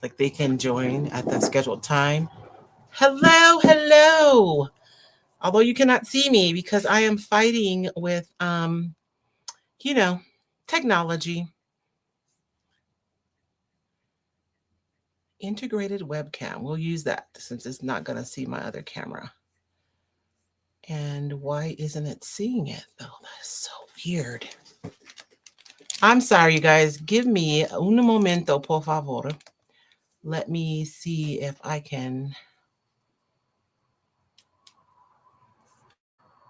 like they can join at the scheduled time. Hello, hello. Although you cannot see me because I am fighting with you know, technology. Integrated webcam. We'll use that since it's not going to see my other camera. And why isn't it seeing it though? That is so weird. I'm sorry, you guys. Give me un momento, por favor. Let me see if I can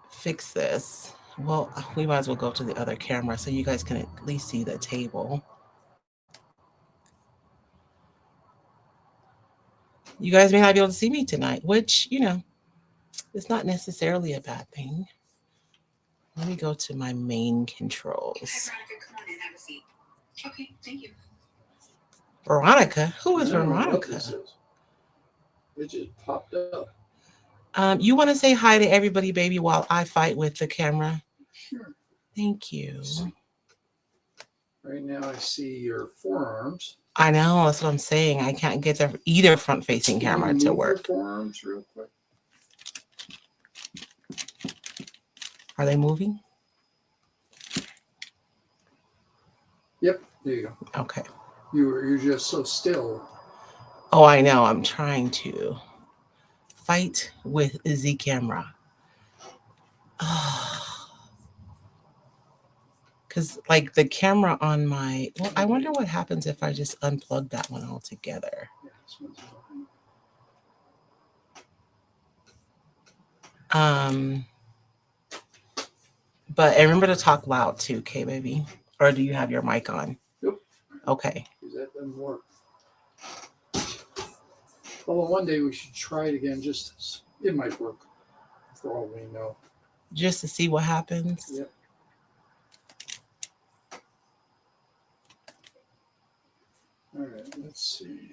fix this. Well, we might as well go to the other camera so you guys can at least see the table. You guys may not be able to see me tonight, which, is not necessarily a bad thing. Let me go to my main controls. Veronica, come on and have a seat. Okay, thank you. Veronica? Who is Veronica? It just popped up. You want to say hi to everybody, baby, while I fight with the camera? Sure. Thank you. Right now I see your forearms. I know, that's what I'm saying. I can't get either front-facing camera to work. Your forearms real quick. Are they moving? Yep, there you go. Okay. You're just so still. Oh, I know. I'm trying to fight with the camera. Because, like, the camera on my... Well, I wonder what happens if I just unplug that one altogether. But remember to talk loud, too, okay, baby? Or do you have your mic on? Nope. Okay. That doesn't work. Well, one day we should try it again. It might work, for all we know. Just to see what happens? Yep. All right, let's see.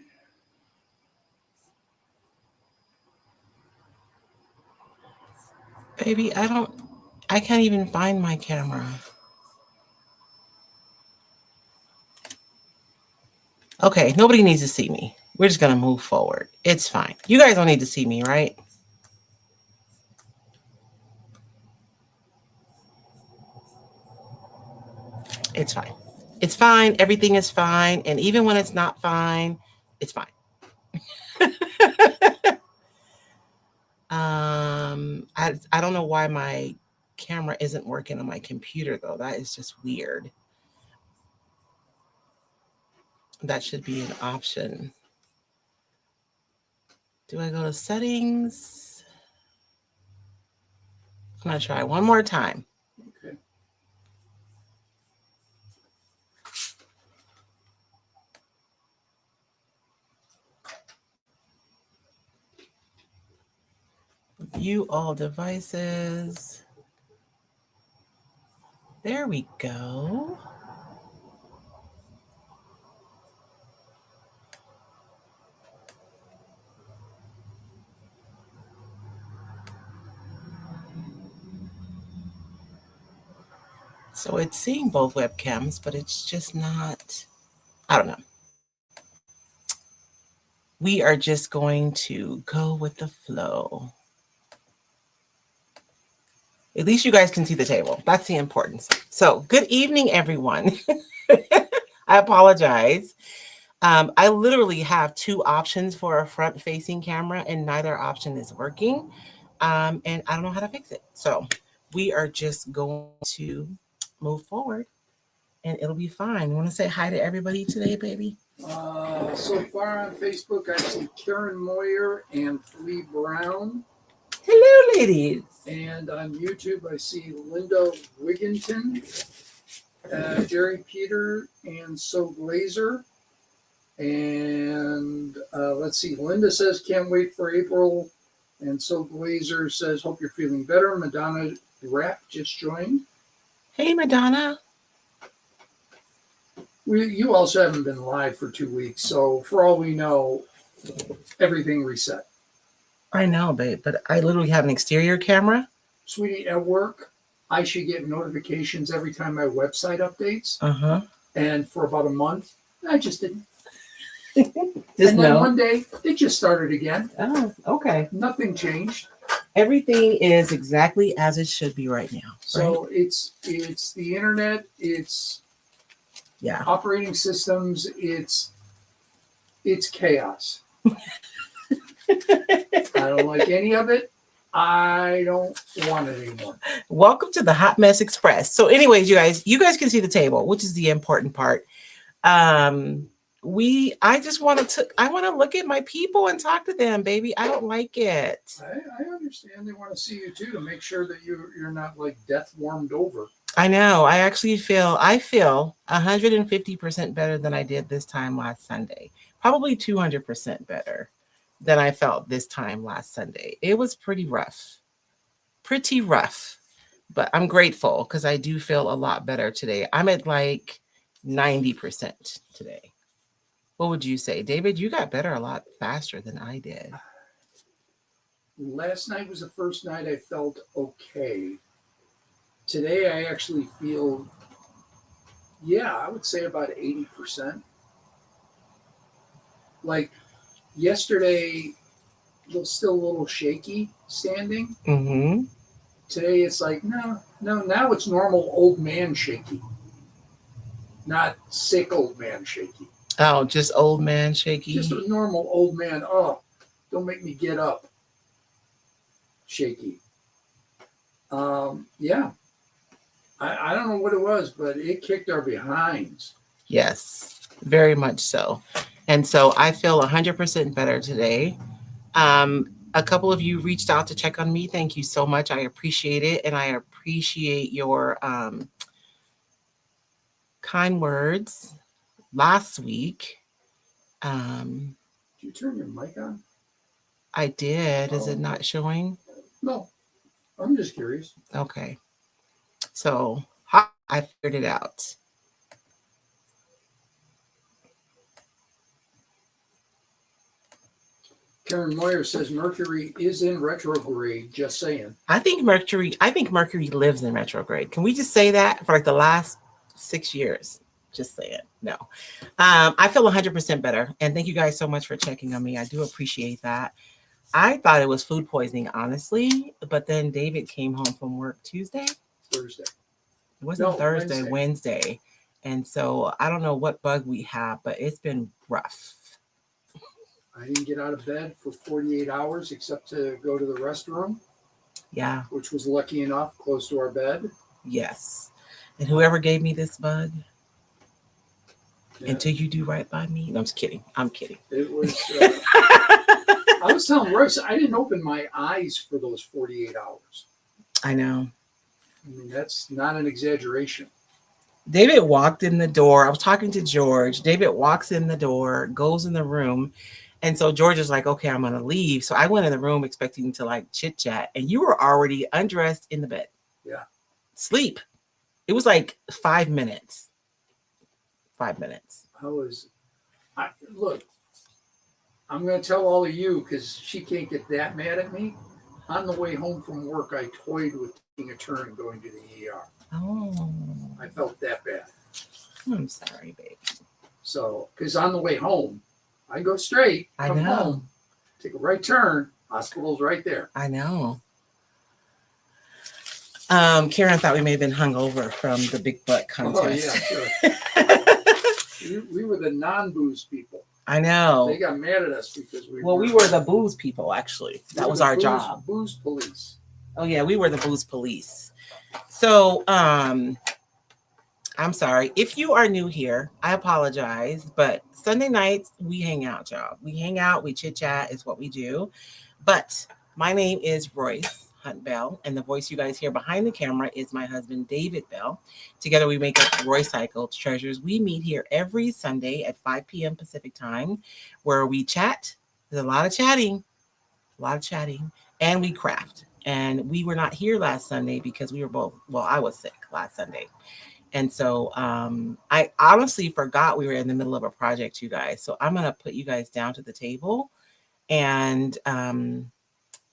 Baby, I can't even find my camera. Okay, nobody needs to see me. We're just going to move forward. It's fine. You guys don't need to see me, right? It's fine. It's fine. Everything is fine. And even when it's not fine, it's fine. I don't know why my camera isn't working on my computer, though. That is just weird. That should be an option. Do I go to settings? I'm going to try one more time. Okay. View all devices. There we go. So it's seeing both webcams, but it's just not, I don't know. We are just going to go with the flow. At least you guys can see the table. That's the importance. So good evening, everyone. I apologize. I literally have two options for a front-facing camera, and neither option is working. And I don't know how to fix it. So we are just going to move forward, and it'll be fine. You want to say hi to everybody today, baby? So far on Facebook, I see Karen Moyer and Flea Brown. Hello, ladies. And on YouTube, I see Linda Wigginton, Jerry Peter, and So Glazer. And let's see, Linda says, can't wait for April. And So Glazer says, hope you're feeling better. Madonna Rap just joined. Hey, Madonna. You also haven't been live for 2 weeks. So for all we know, everything reset. I know, babe, but I literally have an exterior camera. Sweetie, at work, I should get notifications every time my website updates. Uh-huh. And for about a month, I just didn't. Just and then know. one day it just started again. Oh, okay. Nothing changed. Everything is exactly as it should be right now. So Right? it's the internet, it's Yeah. operating systems, it's chaos. I don't like any of it. I don't want it anymore. Welcome to the Hot Mess Express. So, anyways, you guys can see the table, which is the important part. I just want to look at my people and talk to them, baby. I don't like it. I understand they want to see you too, to make sure that you're not like death warmed over. I know. I feel 150% better than I did this time last Sunday. Probably 200% better than I felt this time last Sunday. It was pretty rough. Pretty rough. But I'm grateful because I do feel a lot better today. I'm at like 90% today. What would you say? David, you got better a lot faster than I did. Last night was the first night I felt okay. Today I actually feel, yeah, I would say about 80%. Like yesterday, still a little shaky standing. Mm-hmm. Today it's like, no, now it's normal old man shaky. Not sick old man shaky. Oh, just old man shaky. Just a normal old man, oh, don't make me get up. Shaky. Yeah. I don't know what it was, but it kicked our behinds. Yes, very much so. And so I feel 100% better today. A couple of you reached out to check on me. Thank you so much. I appreciate it. And I appreciate your kind words last week. Did you turn your mic on? I did. Is it not showing? No. I'm just curious. Okay. So I figured it out. Karen Moyer says Mercury is in retrograde. Just saying. I think Mercury lives in retrograde. Can we just say that for like the last 6 years? Just say it. No. I feel 100% better. And thank you guys so much for checking on me. I do appreciate that. I thought it was food poisoning, honestly. But then David came home from work Thursday. It wasn't Thursday, Wednesday. And so I don't know what bug we have, but it's been rough. I didn't get out of bed for 48 hours except to go to the restroom. Yeah. Which was lucky enough, close to our bed. Yes. And whoever gave me this bug, until you do right by me. No, I'm just kidding. I'm kidding. It was, I was telling Royce, I didn't open my eyes for those 48 hours. I know. I mean, that's not an exaggeration. David walked in the door. I was talking to George. David walks in the door, goes in the room. And so George is like, okay, I'm going to leave. So I went in the room expecting to like chit chat. And you were already undressed in the bed. Yeah. Sleep. It was like 5 minutes. 5 minutes. Look, I'm going to tell all of you because she can't get that mad at me. On the way home from work, I toyed with taking a turn and going to the ER. Oh. I felt that bad. I'm sorry, babe. So, because on the way home, I go straight, come home, take a right turn, hospital's right there. I know. Karen thought we may have been hungover from the big butt contest. Oh, yeah, sure. we were the non-booze people. I know. They got mad at us because we were the booze people, actually. That was our job. Booze police. Oh, yeah, we were the booze police. So, I'm sorry. If you are new here, I apologize. But Sunday nights, we hang out, y'all. We hang out, we chit-chat is what we do. But my name is Royce Hunt Bell, and the voice you guys hear behind the camera is my husband, David Bell. Together, we make up Roycycle Treasures. We meet here every Sunday at 5 p.m. Pacific time, where we chat. There's a lot of chatting, and we craft. And we were not here last Sunday because we were both, I was sick last Sunday. And so I honestly forgot we were in the middle of a project, you guys. So I'm going to put you guys down to the table and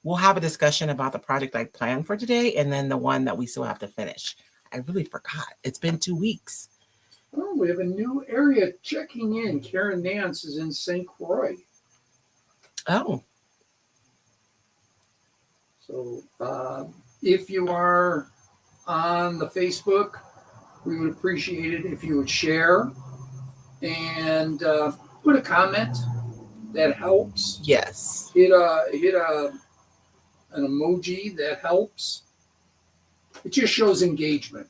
we'll have a discussion about the project I planned for today and then the one that we still have to finish. I really forgot. It's been 2 weeks. Oh, we have a new area checking in. Karen Nance is in St. Croix. Oh, So if you are on the Facebook, we would appreciate it if you would share and put a comment. That helps. yes. Hit an emoji. That helps. It just shows engagement.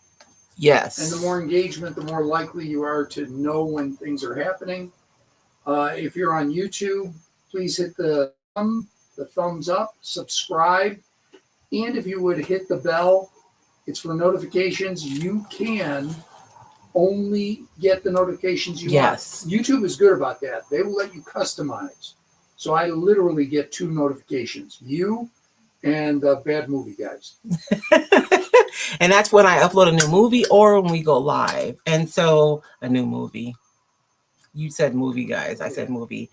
Yes. And the more engagement, the more likely you are to know when things are happening. If you're on YouTube, please hit the thumbs up, subscribe, and if you would hit the bell, it's for notifications. You can only get the notifications you Yes. want. YouTube is good about that. They will let you customize. So I literally get 2 notifications, you and the Bad Movie Guys. And that's when I upload a new movie or when we go live. And so a new movie. You said movie, guys. I said movie.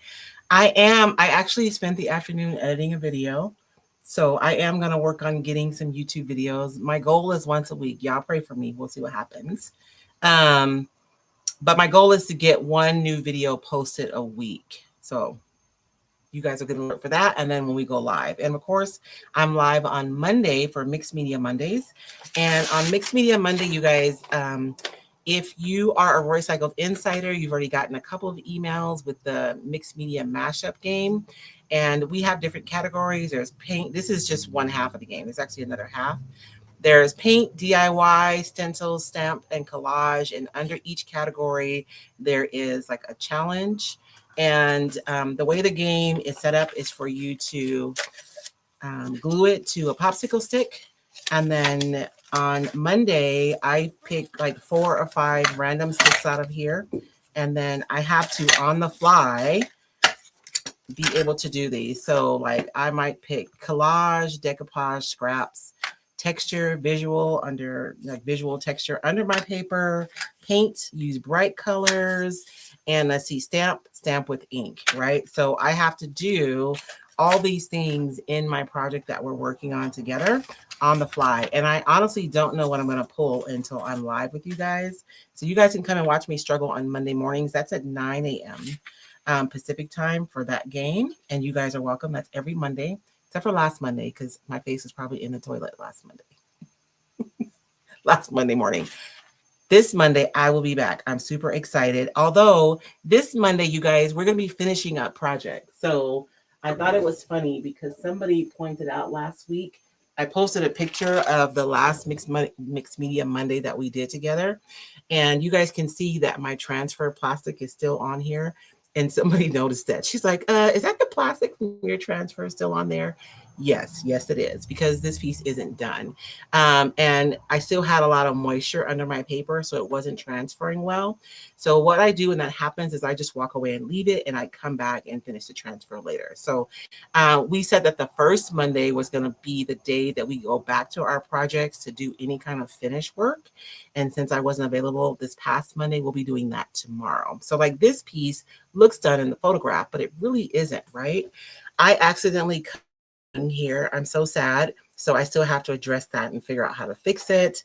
I actually spent the afternoon editing a video. So I am going to work on getting some YouTube videos. My goal is once a week. Y'all pray for me. We'll see what happens. But my goal is to get 1 new video posted a week. So you guys are going to look for that. And then when we go live. And of course, I'm live on Monday for Mixed Media Mondays. And on Mixed Media Monday, you guys, if you are a Royce Insider, you've already gotten a couple of emails with the Mixed Media Mashup game. And we have different categories. There's paint. This is just one half of the game. There's actually another half. There's paint, DIY, stencils, stamp, and collage. And under each category, there is like a challenge. And the way the game is set up is for you to glue it to a popsicle stick. And then on Monday, I pick like 4 or 5 random sticks out of here. And then I have to, on the fly, be able to do these. So like I might pick collage, decoupage, scraps, texture, visual under like visual texture under my paper, paint, use bright colors, and let's see, stamp with ink, right? So I have to do all these things in my project that we're working on together on the fly. And I honestly don't know what I'm going to pull until I'm live with you guys. So you guys can come and watch me struggle on Monday mornings. That's at 9 a.m. Pacific time for that game. And you guys are welcome. That's every Monday, except for last Monday, because my face was probably in the toilet last Monday. Last Monday morning. This Monday, I will be back. I'm super excited. Although this Monday, you guys, we're going to be finishing up projects. So I thought it was funny because somebody pointed out last week, I posted a picture of the last Mixed Media Monday that we did together. And you guys can see that my transfer plastic is still on here. And somebody noticed that. She's like, is that the plastic from your transfer still on there? Yes, it is, because this piece isn't done. And I still had a lot of moisture under my paper, so it wasn't transferring well. So what I do when that happens is I just walk away and leave it, and I come back and finish the transfer later. So we said that the first Monday was going to be the day that we go back to our projects to do any kind of finish work. And since I wasn't available this past Monday, we'll be doing that tomorrow. So like this piece looks done in the photograph, but it really isn't, right? I accidentally cut in here. I'm so sad. So I still have to address that and figure out how to fix it.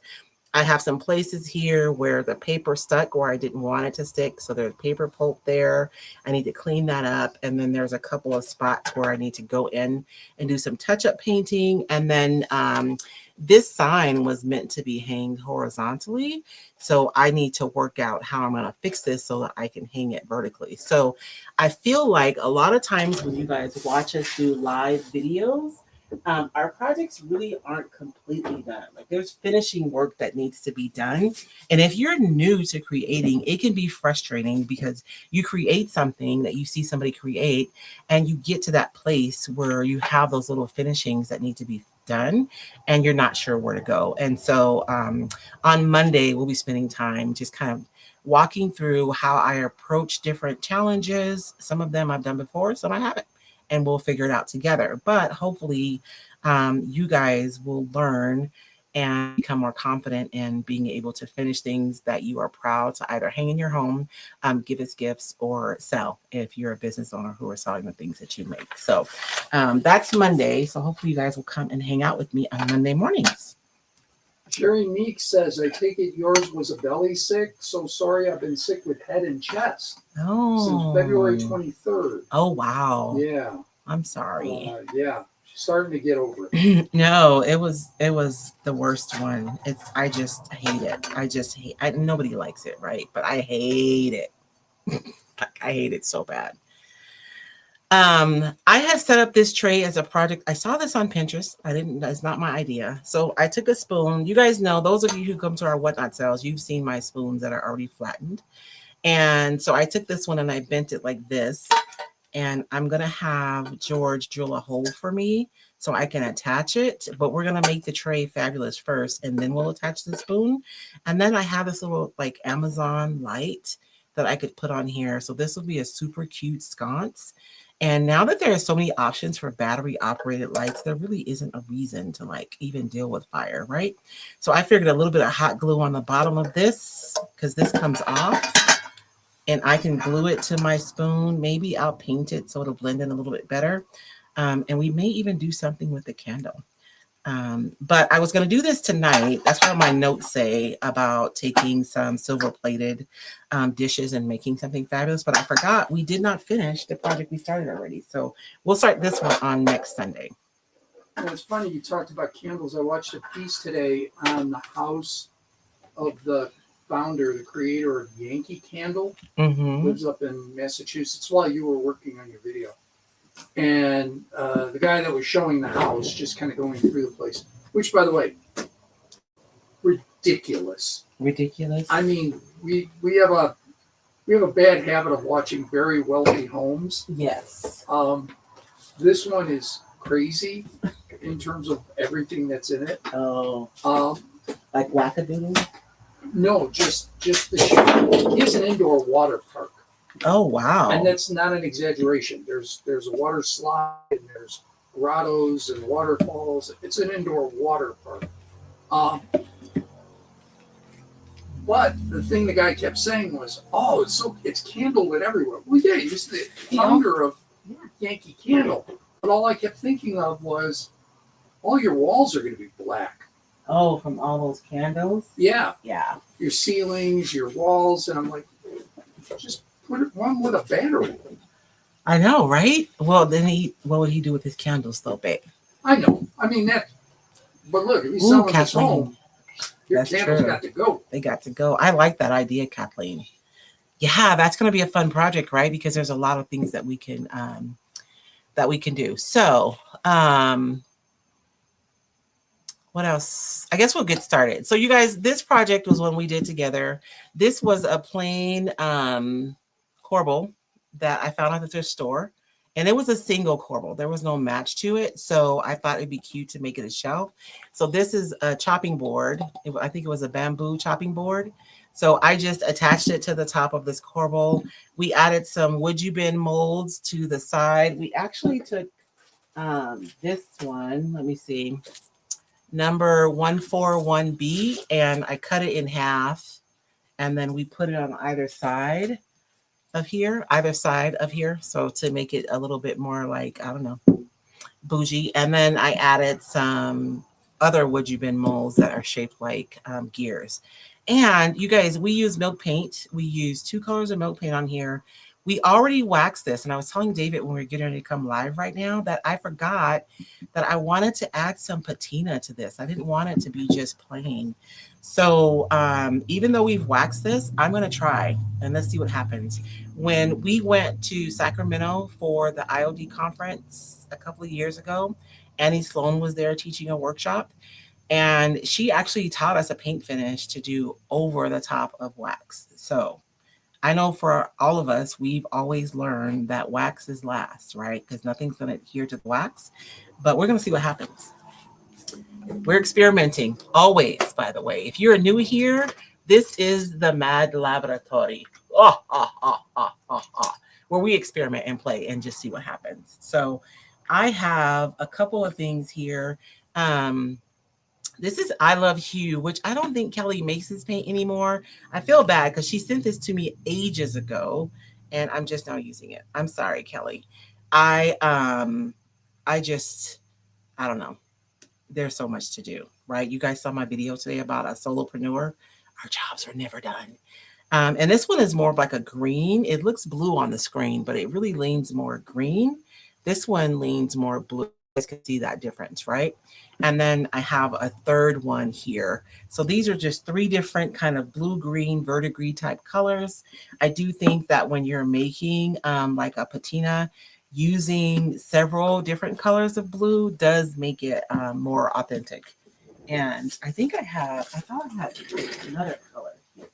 I have some places here where the paper stuck where I didn't want it to stick. So there's paper pulp there. I need to clean that up. And then there's a couple of spots where I need to go in and do some touch-up painting. And then this sign was meant to be hanged horizontally. So I need to work out how I'm going to fix this so that I can hang it vertically. So I feel like a lot of times when you guys watch us do live videos, our projects really aren't completely done. Like there's finishing work that needs to be done. And if you're new to creating, it can be frustrating because you create something that you see somebody create and you get to that place where you have those little finishings that need to be done and you're not sure where to go. And so on Monday, we'll be spending time just kind of walking through how I approach different challenges. Some of them I've done before, some I haven't. And we'll figure it out together. But hopefully you guys will learn and become more confident in being able to finish things that you are proud to either hang in your home, give as gifts, or sell if you're a business owner who are selling the things that you make. So that's Monday. So hopefully you guys will come and hang out with me on Monday mornings. Jerry Meek says, I take it yours was a belly sick. So sorry, I've been sick with head and chest since February 23rd. Oh, wow. Yeah. I'm sorry. Yeah. She's starting to get over it. No, it was the worst one. I just hate it. Nobody likes it, right? But I hate it. I hate it so bad. I had set up this tray as a project. I saw this on Pinterest. That's not my idea. So I took a spoon. You guys know, those of you who come to our whatnot sales, you've seen my spoons that are already flattened. And so I took this one and I bent it like this. And I'm going to have George drill a hole for me so I can attach it. But we're going to make the tray fabulous first, and then we'll attach the spoon. And then I have this little like Amazon light that I could put on here. So this will be a super cute sconce. And now that there are so many options for battery operated lights, there really isn't a reason to like even deal with fire, right? So I figured a little bit of hot glue on the bottom of this, because this comes off, and I can glue it to my spoon. Maybe I'll paint it so it'll blend in a little bit better. And we may even do something with the candle. But I was going to do this tonight. That's what my notes say about taking some silver plated dishes and making something fabulous. But I forgot we did not finish the project we started already. So we'll start this one on next Sunday. Well, it's funny you talked about candles. I watched a piece today on the house of the founder, the creator of Yankee Candle. Lives up in Massachusetts while you were working on your video. And the guy that was showing the house, just kind of going through the place, which, by the way, ridiculous. I mean, we have a bad habit of watching very wealthy homes. Yes. This one is crazy in terms of everything that's in it. Oh. Like wackadoodle? No, just the shape. He has an indoor water park. Oh, wow. And that's not an exaggeration. There's a water slide, and there's grottos and waterfalls. It's an indoor water park. But the thing the guy kept saying was, "Oh, it's candlelit everywhere." Well, yeah, he's the founder of Yankee Candle. But all I kept thinking of was, all your walls are going to be black. Oh, from all those candles? Yeah. Yeah. Your ceilings, your walls, and I'm like, just put one with a battery. I know, right? Well, then what would he do with his candles, though, babe? I know. I mean that. But look, if he's selling his home, your candles got to go. They got to go. I like that idea, Kathleen. Yeah, that's going to be a fun project, right? Because there's a lot of things that we can do. So, what else? I guess we'll get started. So, you guys, this project was one we did together. This was a plain corbel that I found at the thrift store. And it was a single corbel. There was no match to it. So I thought it'd be cute to make it a shelf. So this is a chopping board. I think it was a bamboo chopping board. So I just attached it to the top of this corbel. We added some would you bin molds to the side. We actually took this one, let me see, number 141B, and I cut it in half. And then we put it on either side of here, so to make it a little bit more like, I don't know, bougie. And then I added some other would you bin molds that are shaped like gears. And you guys, we use milk paint. We use 2 colors of milk paint on here. We already waxed this, and I was telling David when we were getting ready to come live right now that I forgot that I wanted to add some patina to this. I didn't want it to be just plain. So even though we've waxed this, I'm going to try, and let's see what happens. When we went to Sacramento for the IOD conference a couple of years ago, Annie Sloan was there teaching a workshop, and she actually taught us a paint finish to do over the top of wax. So I know for all of us, we've always learned that wax is last, right? Because nothing's going to adhere to the wax. But we're going to see what happens. We're experimenting always, by the way. If you're new here, this is the Mad Laboratory. Where we experiment and play and just see what happens. So I have a couple of things here. This is I Love Hue, which I don't think Kelly makes this paint anymore. I feel bad because she sent this to me ages ago, and I'm just now using it. I'm sorry, Kelly. I don't know. There's so much to do. right? You guys saw my video today about a solopreneur. Our jobs are never done. And this one is more of like a green. It looks blue on the screen, but it really leans more green. This one leans more blue. You guys can see that difference, right? And then I have a third one here. So these are just 3 different kind of blue, green, verdigris type colors. I do think that when you're making like a patina, using several different colors of blue does make it more authentic. And I think I thought I had another color here.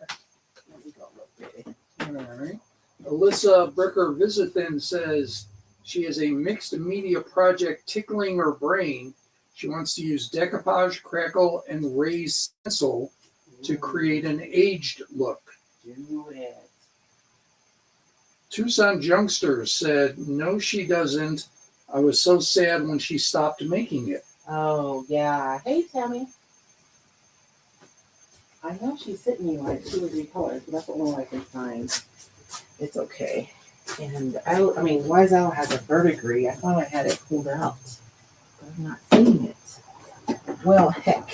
Let me go look at it. All right. Alyssa Bricker Visithin says she has a mixed media project tickling her brain. She wants to use decoupage, crackle, and raise stencil to create an aged look. Do it. Tucson Junkster said, no, she doesn't. I was so sad when she stopped making it. Oh, yeah. Hey, Tammy. I know she sent me like 2 or 3 colors, but that's the only one I can find. It's okay. And I mean, Wiseout has a verdigris. I thought I had it pulled out, but I'm not seeing it. Well, heck.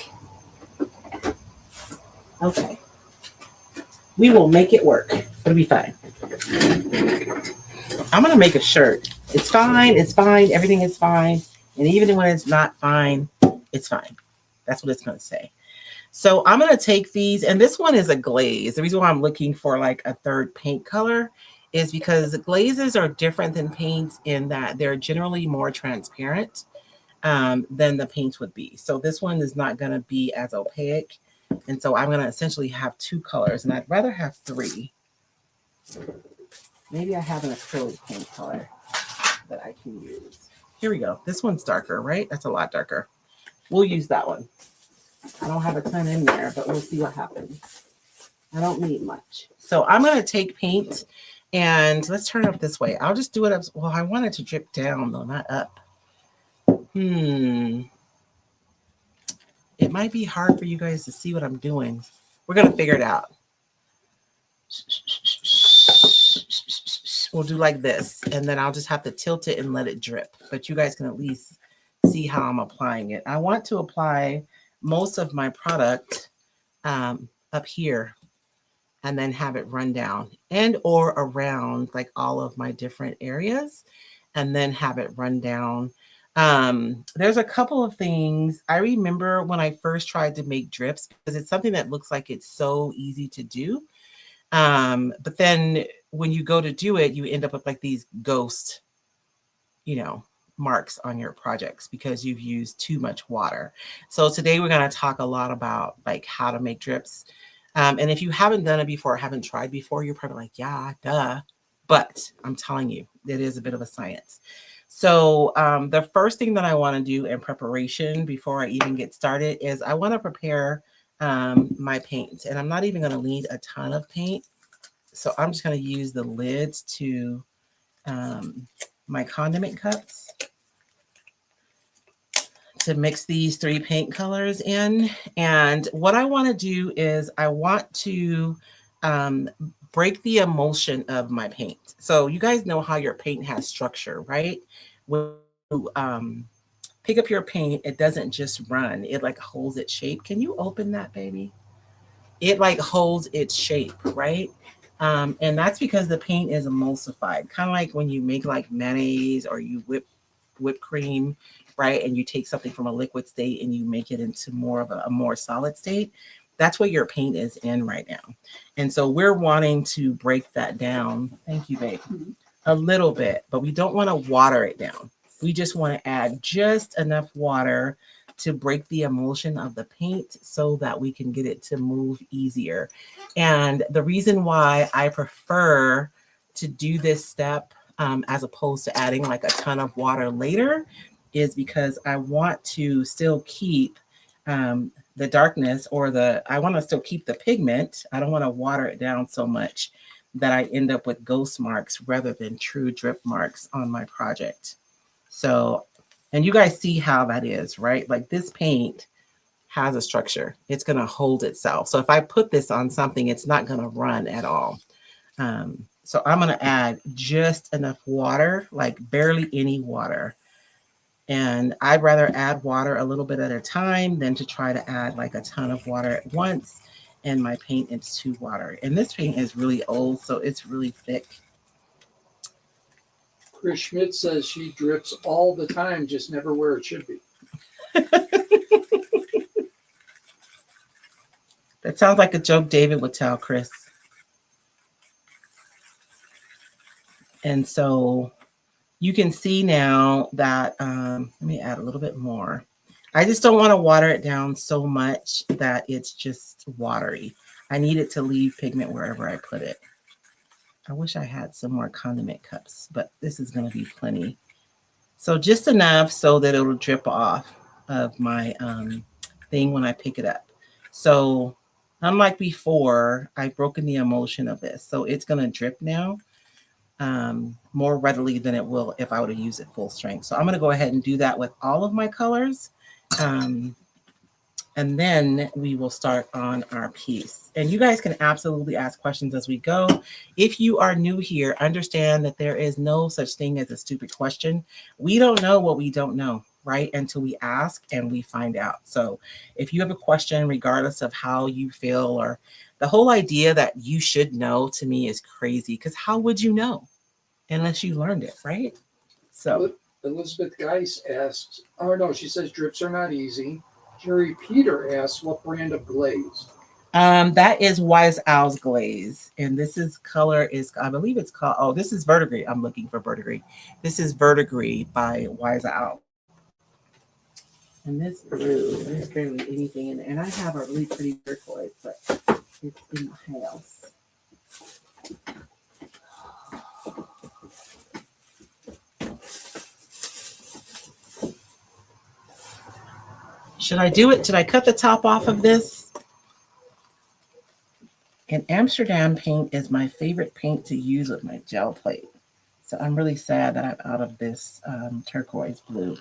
Okay. We will make it work. It'll be fine. I'm going to make a shirt. It's fine. It's fine. Everything is fine. And even when it's not fine, it's fine. That's what it's going to say. So I'm going to take these, and this one is a glaze. The reason why I'm looking for like a third paint color is because glazes are different than paints in that they're generally more transparent than the paints would be. So this one is not going to be as opaque. And so I'm going to essentially have 2 colors, and I'd rather have 3. Maybe I have an acrylic paint color that I can use. Here we go. This one's darker, right? That's a lot darker. We'll use that one. I don't have a ton in there, but we'll see what happens. I don't need much. So I'm going to take paint, and let's turn it up this way. I'll just do it up. Well, I want it to drip down, though, not up. It might be hard for you guys to see what I'm doing. We're going to figure it out. We'll do like this, and then I'll just have to tilt it and let it drip. But you guys can at least see how I'm applying it. I want to apply most of my product up here and then have it run down and or around like all of my different areas and then have it run down. There's a couple of things. I remember when I first tried to make drips because it's something that looks like it's so easy to do. But then when you go to do it, you end up with like these ghost, marks on your projects because you've used too much water. So today we're going to talk a lot about like how to make drips. And if you haven't done it before, haven't tried before, you're probably like, yeah, duh. But I'm telling you, it is a bit of a science. So the first thing that I want to do in preparation before I even get started is I want to prepare my paint. And I'm not even going to need a ton of paint. So I'm just going to use the lids to my condiment cups to mix these 3 paint colors in. And what I want to do is I want to break the emulsion of my paint. So you guys know how your paint has structure, right? When you pick up your paint, it doesn't just run. It like holds its shape. Can you open that, baby? It like holds its shape, right? And that's because the paint is emulsified. Kind of like when you make like mayonnaise or you whipped cream, right? And you take something from a liquid state and you make it into more of a more solid state. That's what your paint is in right now. And so we're wanting to break that down. Thank you, babe. A little bit, but we don't want to water it down. We just want to add just enough water to break the emulsion of the paint so that we can get it to move easier. And the reason why I prefer to do this step as opposed to adding like a ton of water later is because I want to still keep the darkness or I want to still keep the pigment. I don't want to water it down so much that I end up with ghost marks rather than true drip marks on my project. So, and you guys see how that is, right? Like this paint has a structure. It's going to hold itself. So if I put this on something, it's not going to run at all. So I'm going to add just enough water, like barely any water. And I'd rather add water a little bit at a time than to try to add like a ton of water at once. And my paint is too watery. And this paint is really old, so it's really thick. Chris Schmidt says she drips all the time, just never where it should be. That sounds like a joke David would tell Chris. And so you can see now that, let me add a little bit more. I just don't want to water it down so much that it's just watery. I need it to leave pigment wherever I put it. I wish I had some more condiment cups, but this is going to be plenty. So just enough so that it'll drip off of my thing when I pick it up. So unlike before, I've broken the emulsion of this. So it's going to drip now more readily than it will if I were to use it full strength. So I'm going to go ahead and do that with all of my colors. And then we will start on our piece. And you guys can absolutely ask questions as we go. If you are new here, understand that there is no such thing as a stupid question. We don't know what we don't know, right? Until we ask and we find out. So if you have a question, regardless of how you feel, or the whole idea that you should know, to me is crazy, because how would you know unless you learned it, right? So Elizabeth Geis asks, oh no, she says drips are not easy. Jerry Peter asks, what brand of glaze? That is Wise Owl's glaze. And this is color is, I believe it's called, oh, this is Verdigris. I'm looking for Verdigris. This is Verdigris by Wise Owl. And this blue, there's barely anything in it. And I have a really pretty turquoise, but it's in the house. Should I do it? Should I cut the top off of this? And Amsterdam paint is my favorite paint to use with my gel plate. So I'm really sad that I'm out of this turquoise blue.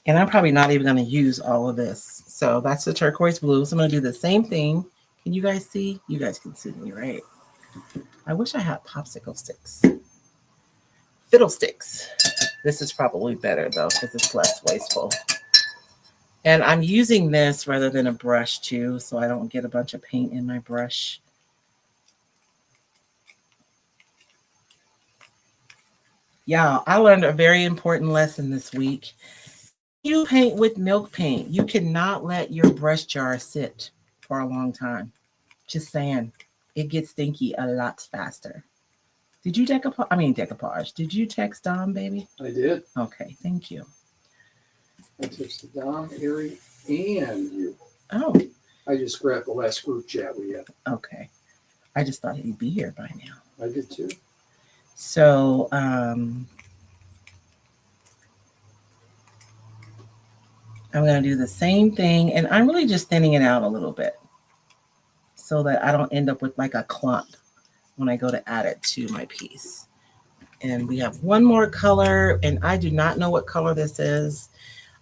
And I'm probably not even going to use all of this. So that's the turquoise blue. So I'm going to do the same thing. Can you guys see? You guys can see me, right? I wish I had popsicle sticks. Fiddlesticks. This is probably better though, because it's less wasteful. And I'm using this rather than a brush too, so I don't get a bunch of paint in my brush. Yeah, I learned a very important lesson this week. You paint with milk paint. You cannot let your brush jar sit for a long time. Just saying, it gets stinky a lot faster. Did you decoupage? Did you text Dom, baby? I did. Okay, thank you. I texted Dom, Ari, and you. Oh. I just grabbed the last group chat we had. Okay. I just thought he'd be here by now. I did too. So, I'm going to do the same thing, and I'm really just thinning it out a little bit so that I don't end up with like a clump when I go to add it to my piece. And we have one more color, and I do not know what color this is.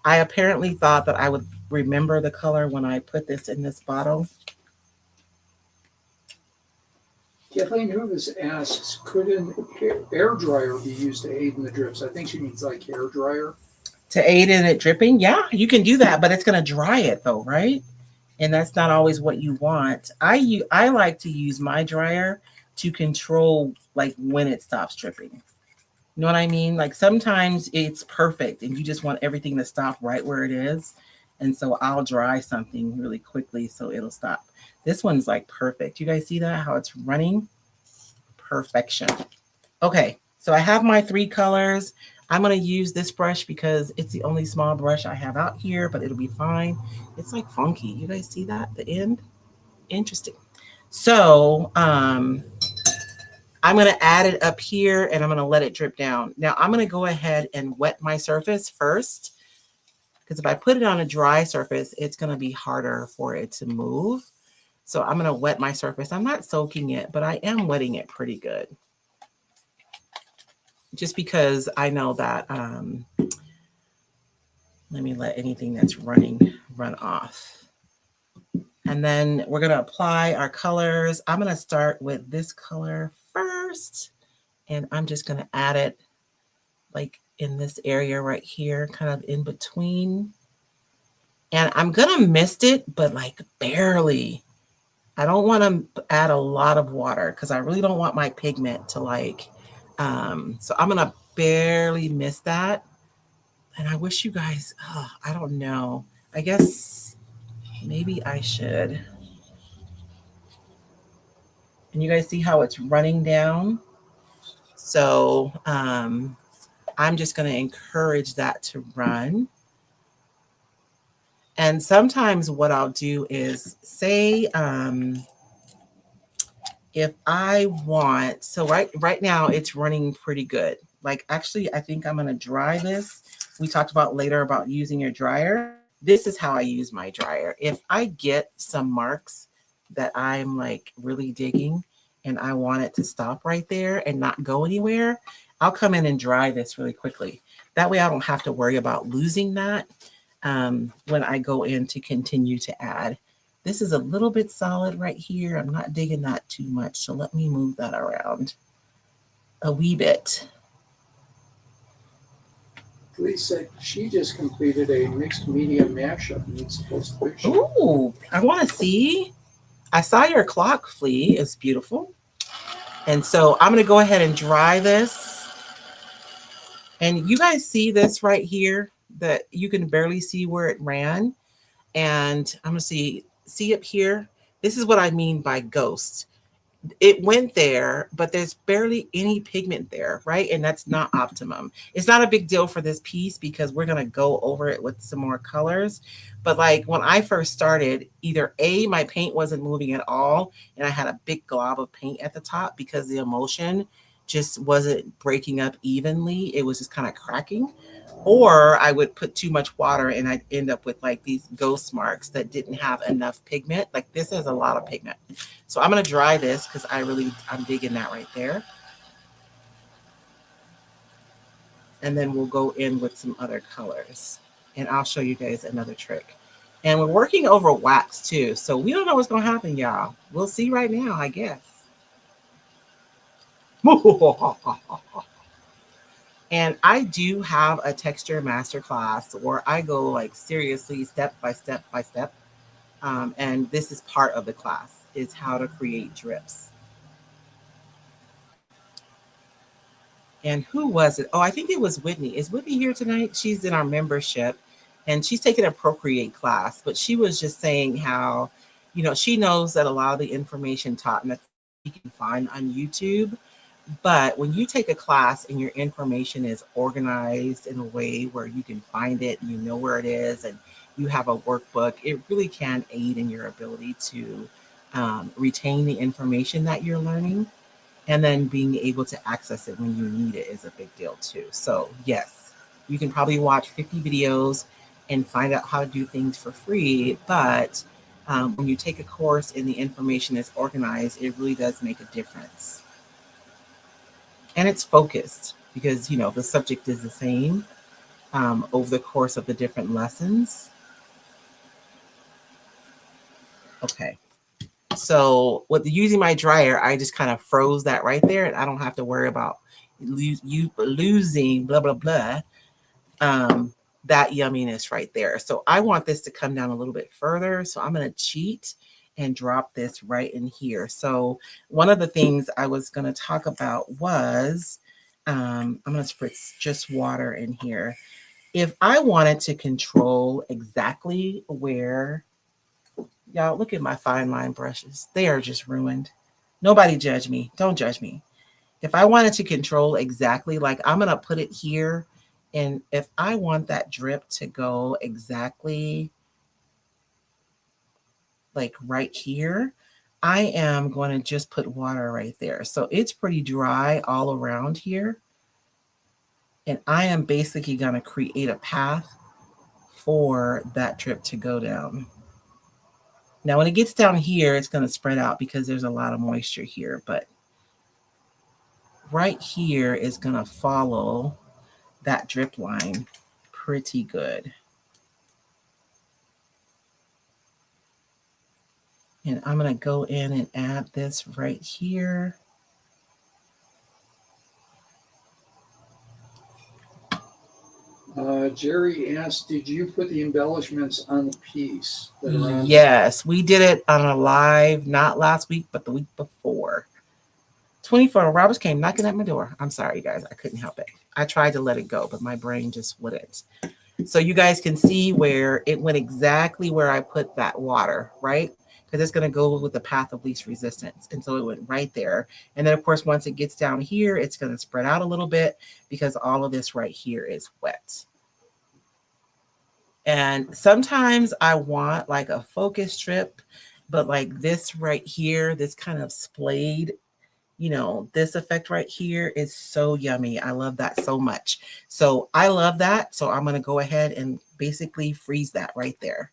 I apparently thought that I would remember the color when I put this in this bottle. Kathleen Hoovis asks, could an air dryer be used to aid in the drips? I think she means like hair dryer. To aid in it dripping? Yeah, you can do that, but it's going to dry it though, right? And that's not always what you want. I like to use my dryer to control like when it stops dripping. You know what I mean? Like sometimes it's perfect and you just want everything to stop right where it is. And so I'll dry something really quickly so it'll stop. This one's like perfect. You guys see that? How it's running? Perfection. Okay, so I have my 3 colors. I'm going to use this brush because it's the only small brush I have out here, but it'll be fine. It's like funky. You guys see that? The end? Interesting. So I'm going to add it up here and I'm going to let it drip down. Now I'm going to go ahead and wet my surface first, because if I put it on a dry surface, it's going to be harder for it to move. So I'm going to wet my surface. I'm not soaking it, but I am wetting it pretty good. Just because I know that, let me let anything that's running run off. And then we're going to apply our colors. I'm going to start with this color first. And I'm just going to add it like in this area right here, kind of in between. And I'm going to mist it, but like barely. I don't want to add a lot of water because I really don't want my pigment to like, so I'm going to barely mist that. And I wish you guys, oh, I don't know. I guess maybe I should. And you guys see how it's running down? So I'm just going to encourage that to run. And sometimes what I'll do is say, if I want, so right now it's running pretty good. Like actually, I think I'm going to dry this. We talked about later about using your dryer. This is how I use my dryer. If I get some marks that I'm like really digging and I want it to stop right there and not go anywhere, I'll come in and dry this really quickly. That way I don't have to worry about losing that when I go in to continue to add. This is a little bit solid right here. I'm not digging that too much, so let me move that around a wee bit. Lisa, she just completed a mixed media mashup. Needs to post a picture. Ooh, I want to see. I saw your clock, Flea. It's beautiful. And so I'm going to go ahead and dry this. And you guys see this right here that you can barely see where it ran. And I'm going to see up here. This is what I mean by ghost. It went there, but there's barely any pigment there, right? And that's not optimum. It's not a big deal for this piece because we're going to go over it with some more colors. But like when I first started, either A, my paint wasn't moving at all, and I had a big glob of paint at the top because the emulsion just wasn't breaking up evenly. It was just kind of cracking. Or I would put too much water and I'd end up with like these ghost marks that didn't have enough pigment. Like this has a lot of pigment. So I'm going to dry this because I'm digging that right there. And then we'll go in with some other colors. And I'll show you guys another trick. And we're working over wax too. So we don't know what's going to happen, y'all. We'll see right now, I guess. And I do have a texture masterclass where I go like seriously step by step by step. And this is part of the class, is how to create drips. And who was it? Oh, I think it was Whitney. Is Whitney here tonight? She's in our membership and she's taking a Procreate class, but she was just saying how, you know, she knows that a lot of the information taught and that you can find on YouTube. But when you take a class and your information is organized in a way where you can find it, you know where it is, and you have a workbook, it really can aid in your ability to retain the information that you're learning. And then being able to access it when you need it is a big deal too. So yes, you can probably watch 50 videos and find out how to do things for free. But when you take a course and the information is organized, it really does make a difference. And it's focused because, you know, the subject is the same over the course of the different lessons. Okay. So with using my dryer, I just kind of froze that right there. And I don't have to worry about losing blah, blah, blah, that yumminess right there. So I want this to come down a little bit further. So I'm going to cheat and drop this right in here. So one of the things I was going to talk about was, I'm going to spritz just water in here. If I wanted to control exactly where, y'all look at my fine line brushes. They are just ruined. Nobody judge me. Don't judge me. If I wanted to control exactly, like I'm going to put it here. And if I want that drip to go exactly like right here, I am going to just put water right there. So it's pretty dry all around here. And I am basically going to create a path for that drip to go down. Now, when it gets down here, it's going to spread out because there's a lot of moisture here. But right here is going to follow that drip line pretty good. And I'm going to go in and add this right here. Jerry asked, did you put the embellishments on the piece? That are on? Yes, we did it on a live, not last week, but the week before. 24, Roberts came knocking at my door. I'm sorry, guys. I couldn't help it. I tried to let it go, but my brain just wouldn't. So you guys can see where it went exactly where I put that water, right? Because it's going to go with the path of least resistance. And so it went right there. And then, of course, once it gets down here, it's going to spread out a little bit because all of this right here is wet. And sometimes I want like a focus strip, but like this right here, this kind of splayed, you know, this effect right here is so yummy. I love that so much. So I love that. So I'm going to go ahead and basically freeze that right there.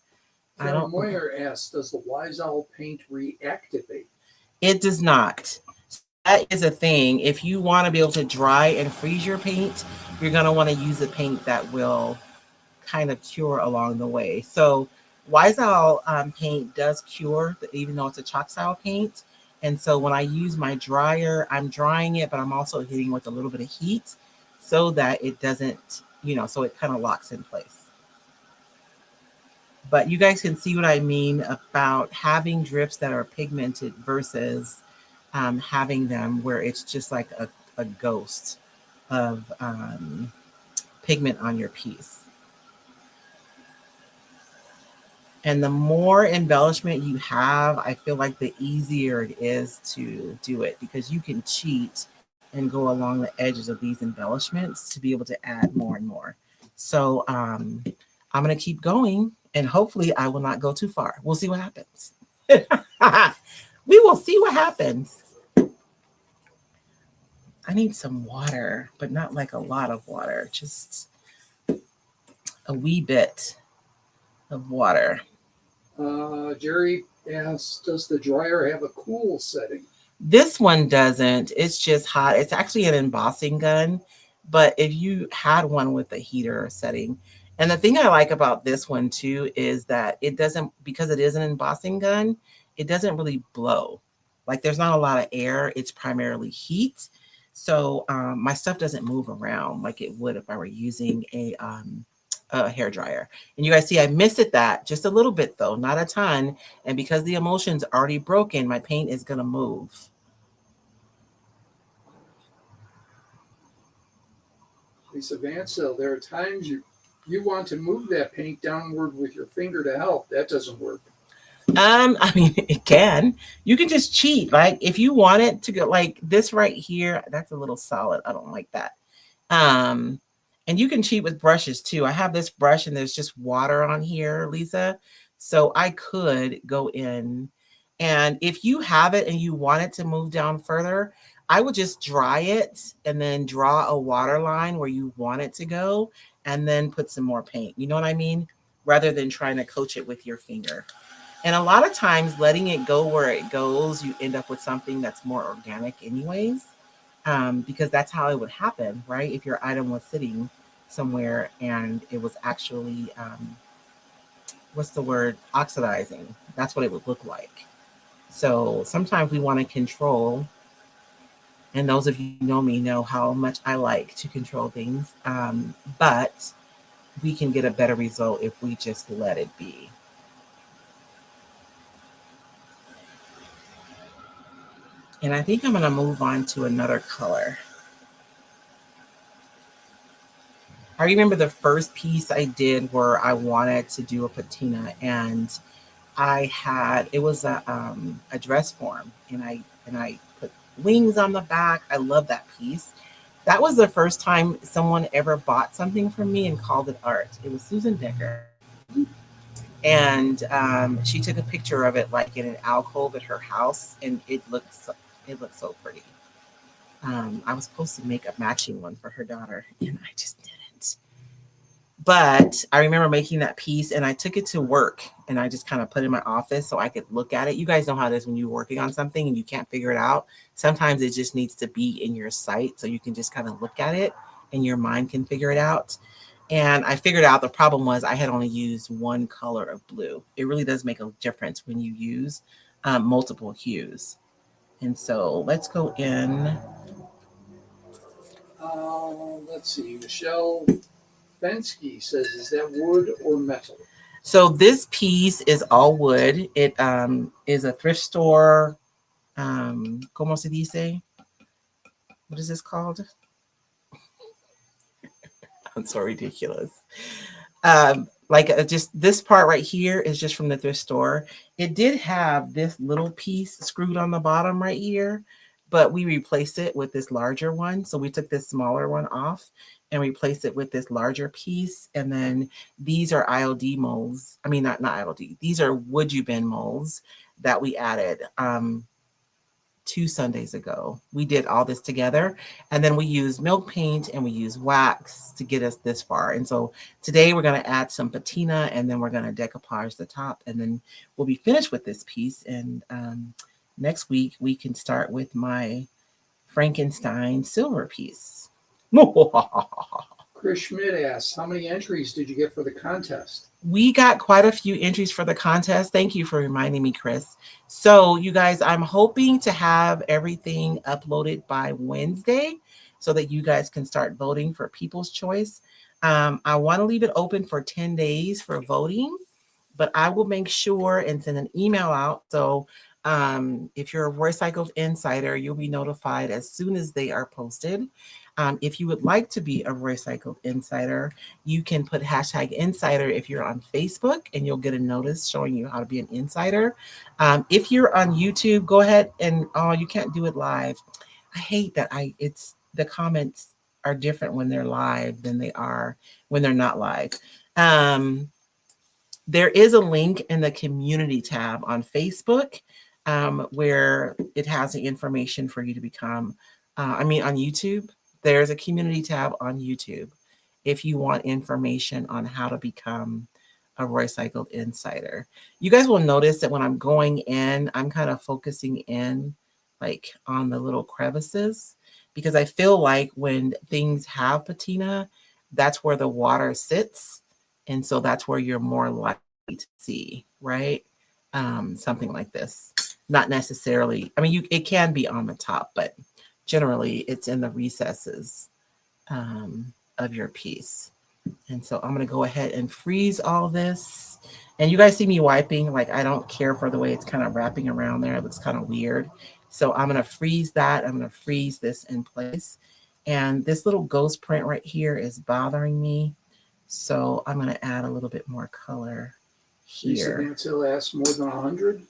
Karen Moyer asks, does the Wise Owl paint reactivate? It does not. That is a thing. If you want to be able to dry and freeze your paint, you're going to want to use a paint that will kind of cure along the way. So Wise Owl paint does cure, even though it's a chalk style paint. And so when I use my dryer, I'm drying it, but I'm also hitting with a little bit of heat so that it doesn't, you know, so it kind of locks in place. But you guys can see what I mean about having drips that are pigmented versus having them where it's just like a ghost of pigment on your piece. And the more embellishment you have, I feel like the easier it is to do it because you can cheat and go along the edges of these embellishments to be able to add more and more. So I'm going to keep going and hopefully I will not go too far. We'll see what happens. We will see what happens. I need some water, but not like a lot of water, just a wee bit of water. Jerry asks, does the dryer have a cool setting? This one doesn't. It's just hot. It's actually an embossing gun, but if you had one with a heater setting, and the thing I like about this one too is that it doesn't, because it is an embossing gun, it doesn't really blow. Like there's not a lot of air. It's primarily heat. So my stuff doesn't move around like it would if I were using a hair dryer. And you guys see I missed it that just a little bit though, not a ton. And because the emulsion's already broken, my paint is going to move. Lisa Vansell, there are times you want to move that paint downward with your finger to help. That doesn't work. I mean, it can. You can just cheat. Like if you want it to go like this right here, that's a little solid. I don't like that. And you can cheat with brushes too. I have this brush and there's just water on here, Lisa. So I could go in and if you have it and you want it to move down further, I would just dry it and then draw a water line where you want it to go and then put some more paint. You know what I mean? Rather than trying to coach it with your finger. And a lot of times letting it go where it goes, you end up with something that's more organic anyways. Because that's how it would happen, right? If your item was sitting somewhere and it was actually, what's the word? Oxidizing. That's what it would look like. So sometimes we want to control, and those of you who know me know how much I like to control things, but we can get a better result if we just let it be. And I think I'm going to move on to another color. I remember the first piece I did where I wanted to do a patina, and I had, it was a dress form, and I put wings on the back. I love that piece. That was the first time someone ever bought something from me and called it art. It was Susan Decker. And she took a picture of it like in an alcove at her house, and it looked so pretty. I was supposed to make a matching one for her daughter, and I just didn't. But I remember making that piece, and I took it to work, and I just kind of put it in my office so I could look at it. You guys know how it is when you're working on something and you can't figure it out. Sometimes it just needs to be in your sight so you can just kind of look at it, and your mind can figure it out. And I figured out the problem was I had only used one color of blue. It really does make a difference when you use multiple hues. And so let's go in. Let's see. Michelle Fensky says, "Is that wood or metal?" So this piece is all wood. It is a thrift store. ¿Cómo se dice? What is this called? I'm so ridiculous. Just this part right here is just from the thrift store. It did have this little piece screwed on the bottom right here, but we replaced it with this larger one. So we took this smaller one off and replaced it with this larger piece. And then these are IOD molds. I mean, not IOD. These are would you bin molds that we added 2 Sundays ago. We did all this together, and then we used milk paint and we used wax to get us this far. And so today we're going to add some patina, and then we're going to decoupage the top, and then we'll be finished with this piece. And next week we can start with my Frankenstein silver piece. Chris Schmidt asks, "How many entries did you get for the contest?" We got quite a few entries for the contest. Thank you for reminding me, Chris. So you guys, I'm hoping to have everything uploaded by Wednesday so that you guys can start voting for People's Choice. I want to leave it open for 10 days for voting, but I will make sure and send an email out. So if you're a Recycled Insider, you'll be notified as soon as they are posted. If you would like to be a Recycled Insider, you can put hashtag insider if you're on Facebook, and you'll get a notice showing you how to be an insider. If you're on YouTube, go ahead and, oh, you can't do it live. I hate that it's the comments are different when they're live than they are when they're not live. There is a link in the community tab on Facebook where it has the information for you to become, on YouTube. There's a community tab on YouTube if you want information on how to become a Recycled Insider. You guys will notice that when I'm going in, I'm kind of focusing in like on the little crevices, because I feel like when things have patina, that's where the water sits. And so that's where you're more likely to see, right? Something like this. Not necessarily, it can be on the top, but generally it's in the recesses of your piece. And so I'm going to go ahead and freeze all this. And you guys see me wiping, like I don't care for the way it's kind of wrapping around there. It looks kind of weird. So I'm going to freeze that. I'm going to freeze this in place. And this little ghost print right here is bothering me. So I'm going to add a little bit more color here. Lisa Mansell asks, more than 100?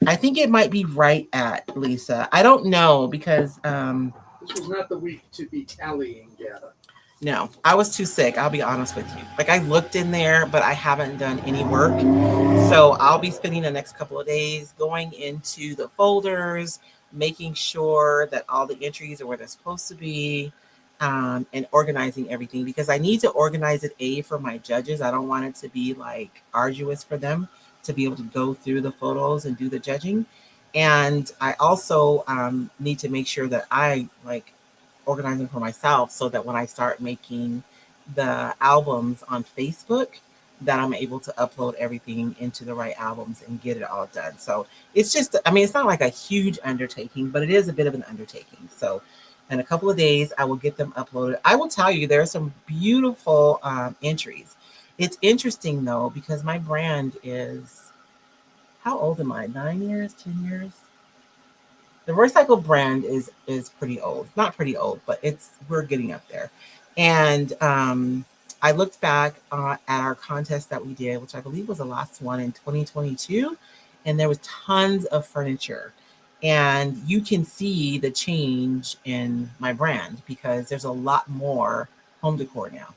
I think it might be right at, Lisa. I don't know, because this was not the week to be tallying data. No, I was too sick. I'll be honest with you. Like I looked in there, but I haven't done any work. So I'll be spending the next couple of days going into the folders, making sure that all the entries are where they're supposed to be, and organizing everything, because I need to organize it for my judges. I don't want it to be like arduous for them to be able to go through the photos and do the judging. And I also need to make sure that I like organizing for myself, so that when I start making the albums on Facebook, that I'm able to upload everything into the right albums and get it all done. So it's just, it's not like a huge undertaking, but it is a bit of an undertaking. So in a couple of days, I will get them uploaded. I will tell you, there are some beautiful entries. It's interesting though, because my brand is, how old am I? 9 years, 10 years? The Recycle brand is pretty old. Not pretty old, but we're getting up there. And I looked back at our contest that we did, which I believe was the last one in 2022, and there was tons of furniture. And you can see the change in my brand, because there's a lot more home decor now.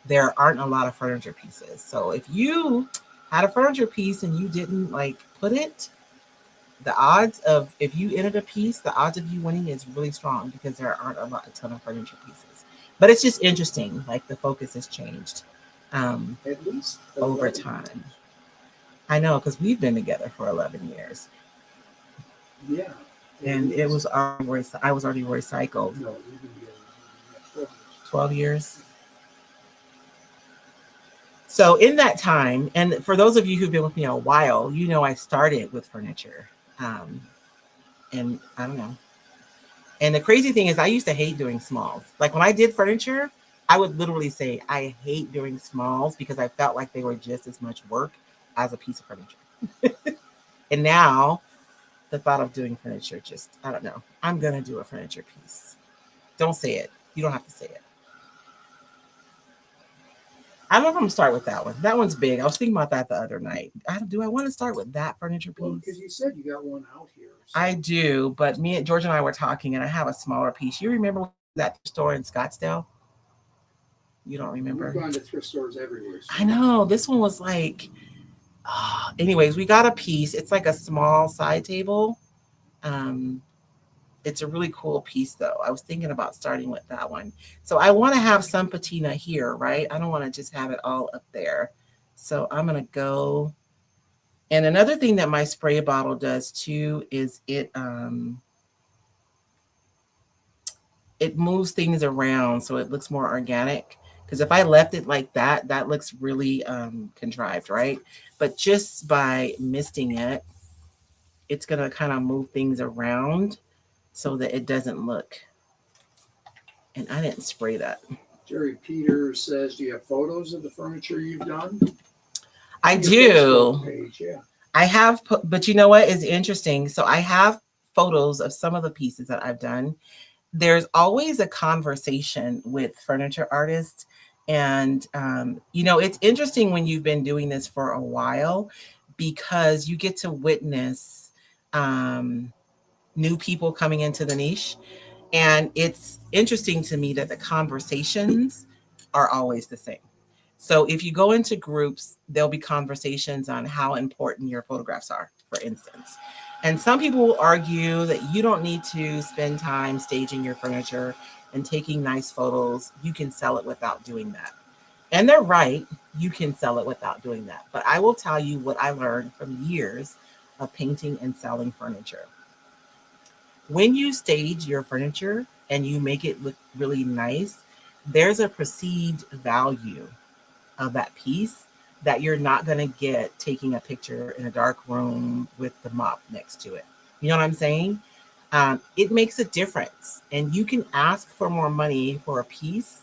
There aren't a lot of furniture pieces. So if you had a furniture piece and you didn't like put it, the odds of, if you entered a piece, the odds of you winning is really strong, because there aren't a ton of furniture pieces. But it's just interesting, like the focus has changed At least over time. I know, because we've been together for 11 years. Yeah. And it was I was already recycled. No, you've been together 12 years. 12 years. So in that time, and for those of you who've been with me a while, you know I started with furniture. And I don't know. And the crazy thing is I used to hate doing smalls. Like when I did furniture, I would literally say I hate doing smalls because I felt like they were just as much work as a piece of furniture. And now the thought of doing furniture just, I don't know. I'm going to do a furniture piece. Don't say it. You don't have to say it. I don't know if I'm going to start with that one. That one's big. I was thinking about that the other night. Do I want to start with that furniture piece? Well, because you said you got one out here. So. I do, but me and George and I were talking, and I have a smaller piece. You remember that store in Scottsdale? You don't remember? We've gone to thrift stores everywhere. So. I know. This one was like, anyways, we got a piece. It's like a small side table. It's a really cool piece, though. I was thinking about starting with that one. So I want to have some patina here, right? I don't want to just have it all up there. So I'm going to go. And another thing that my spray bottle does, too, is it moves things around so it looks more organic. Because if I left it like that, that looks really contrived, right? But just by misting it, it's going to kind of move things around so that it doesn't look. And I didn't spray that. Jerry Peters says, do you have photos of the furniture you've done? I do. Page, yeah. I have, but you know what is interesting? So I have photos of some of the pieces that I've done. There's always a conversation with furniture artists. And, it's interesting when you've been doing this for a while because you get to witness new people coming into the niche. And it's interesting to me that the conversations are always the same. So if you go into groups, there'll be conversations on how important your photographs are, for instance. And some people will argue that you don't need to spend time staging your furniture and taking nice photos. You can sell it without doing that. And they're right. You can sell it without doing that. But I will tell you what I learned from years of painting and selling furniture. When you stage your furniture and you make it look really nice, there's a perceived value of that piece that you're not going to get taking a picture in a dark room with the mop next to it. You know what I'm saying? It makes a difference. And you can ask for more money for a piece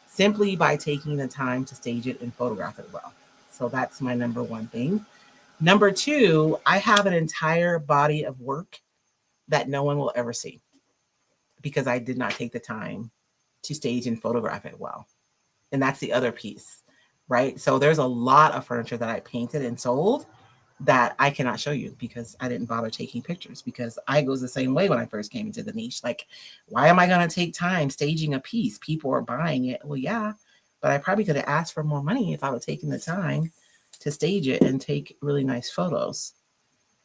simply by taking the time to stage it and photograph it well. So that's my number one thing. Number two, I have an entire body of work that no one will ever see because I did not take the time to stage and photograph it well. And that's the other piece, right? So there's a lot of furniture that I painted and sold that I cannot show you because I didn't bother taking pictures because I was the same way when I first came into the niche. Like, why am I going to take time staging a piece? People are buying it. Well, yeah, but I probably could have asked for more money if I would have taken the time to stage it and take really nice photos.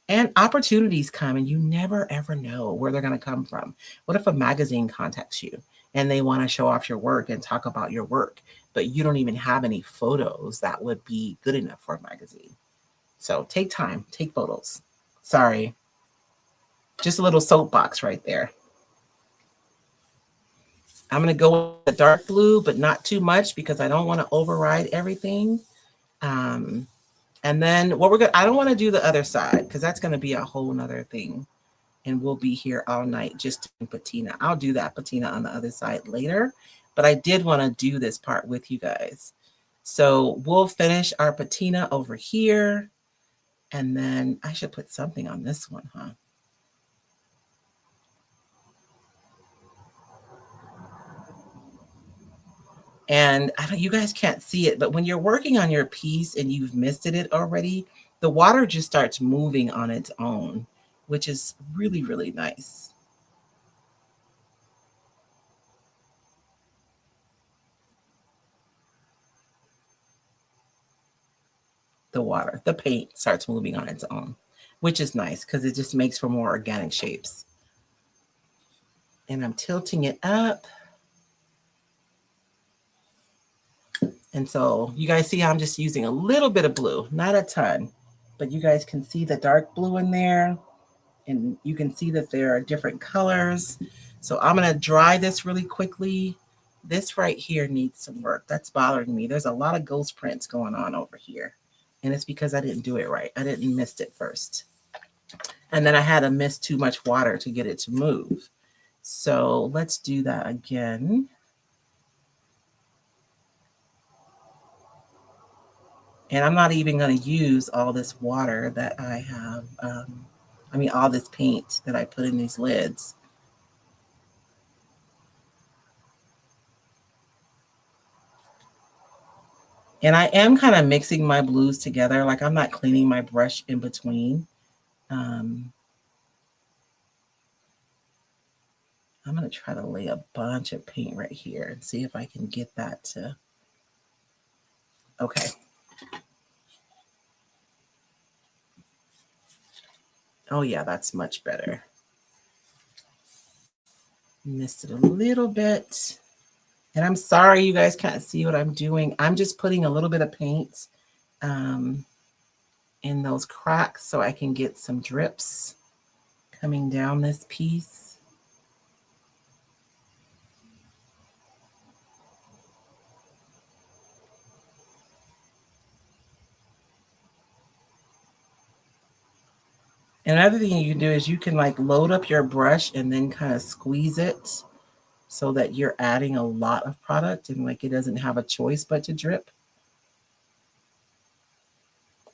And opportunities come and you never, ever know where they're going to come from. What if a magazine contacts you and they want to show off your work and talk about your work, but you don't even have any photos that would be good enough for a magazine? So take time, take photos. Sorry. Just a little soapbox right there. I'm going to go with the dark blue, but not too much because I don't want to override everything. And then I don't want to do the other side because that's going to be a whole nother thing. And we'll be here all night just doing patina. I'll do that patina on the other side later, but I did want to do this part with you guys. So we'll finish our patina over here. And then I should put something on this one, huh? And you guys can't see it, but when you're working on your piece and you've misted it already, the water just starts moving on its own, which is really, really nice. The paint starts moving on its own, which is nice because it just makes for more organic shapes. And I'm tilting it up. And so you guys see how I'm just using a little bit of blue, not a ton, but you guys can see the dark blue in there. And you can see that there are different colors. So I'm going to dry this really quickly This right here needs some work. That's bothering me. There's a lot of ghost prints going on over here. And it's because I didn't do it right. I didn't mist it first. And then I had to mist too much water to get it to move. So let's do that again. And I'm not even going to use all this water that I have. All this paint that I put in these lids. And I am kind of mixing my blues together. Like I'm not cleaning my brush in between. I'm going to try to lay a bunch of paint right here and see if I can get that to, okay. Oh yeah, that's much better. Missed it a little bit. And I'm sorry you guys can't see what I'm doing. I'm just putting a little bit of paint in those cracks so I can get some drips coming down this piece. Another thing you can do is you can like load up your brush and then kind of squeeze it so that you're adding a lot of product and like it doesn't have a choice but to drip.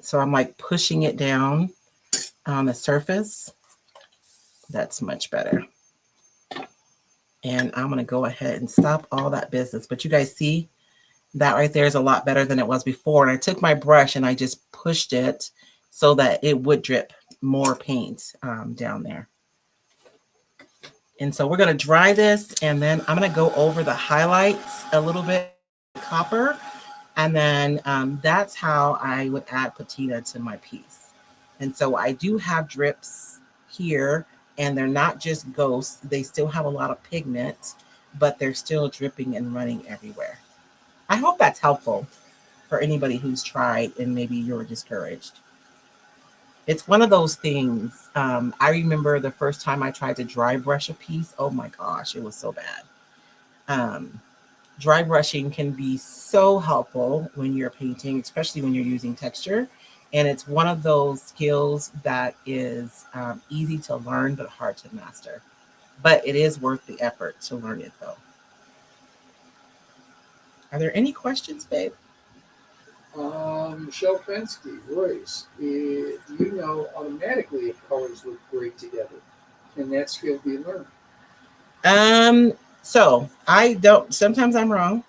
So I'm like pushing it down on the surface. That's much better. And I'm going to go ahead and stop all that business. But you guys see that right there is a lot better than it was before. And I took my brush and I just pushed it so that it would drip more paint down there. And so we're going to dry this and then I'm going to go over the highlights a little bit, copper. And then that's how I would add patina to my piece. And so I do have drips here and they're not just ghosts. They still have a lot of pigment, but they're still dripping and running everywhere. I hope that's helpful for anybody who's tried and maybe you're discouraged. It's one of those things. I remember the first time I tried to dry brush a piece. Oh my gosh, it was so bad. Dry brushing can be so helpful when you're painting, especially when you're using texture. And it's one of those skills that is easy to learn, but hard to master. But it is worth the effort to learn it though. Are there any questions, babe? Michelle Fensky, Royce, you know automatically if colors look great together. Can that skill be learned? So I don't, sometimes I'm wrong,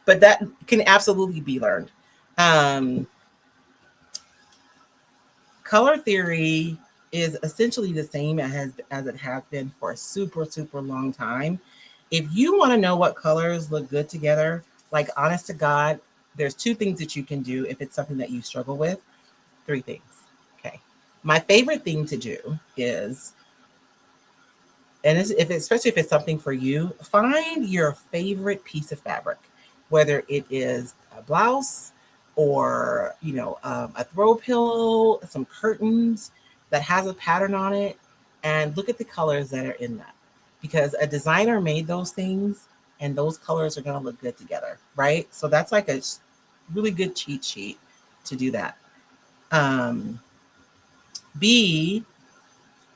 but that can absolutely be learned. Color theory is essentially the same as it has been for a super, super long time. If you want to know what colors look good together, like honest to God, there's two things that you can do if it's something that you struggle with. Three things. Okay. My favorite thing to do is, and especially if it's something for you, find your favorite piece of fabric, whether it is a blouse or, a throw pillow, some curtains that has a pattern on it, and look at the colors that are in that. Because a designer made those things and those colors are going to look good together, right? So that's like a really good cheat sheet to do that. B,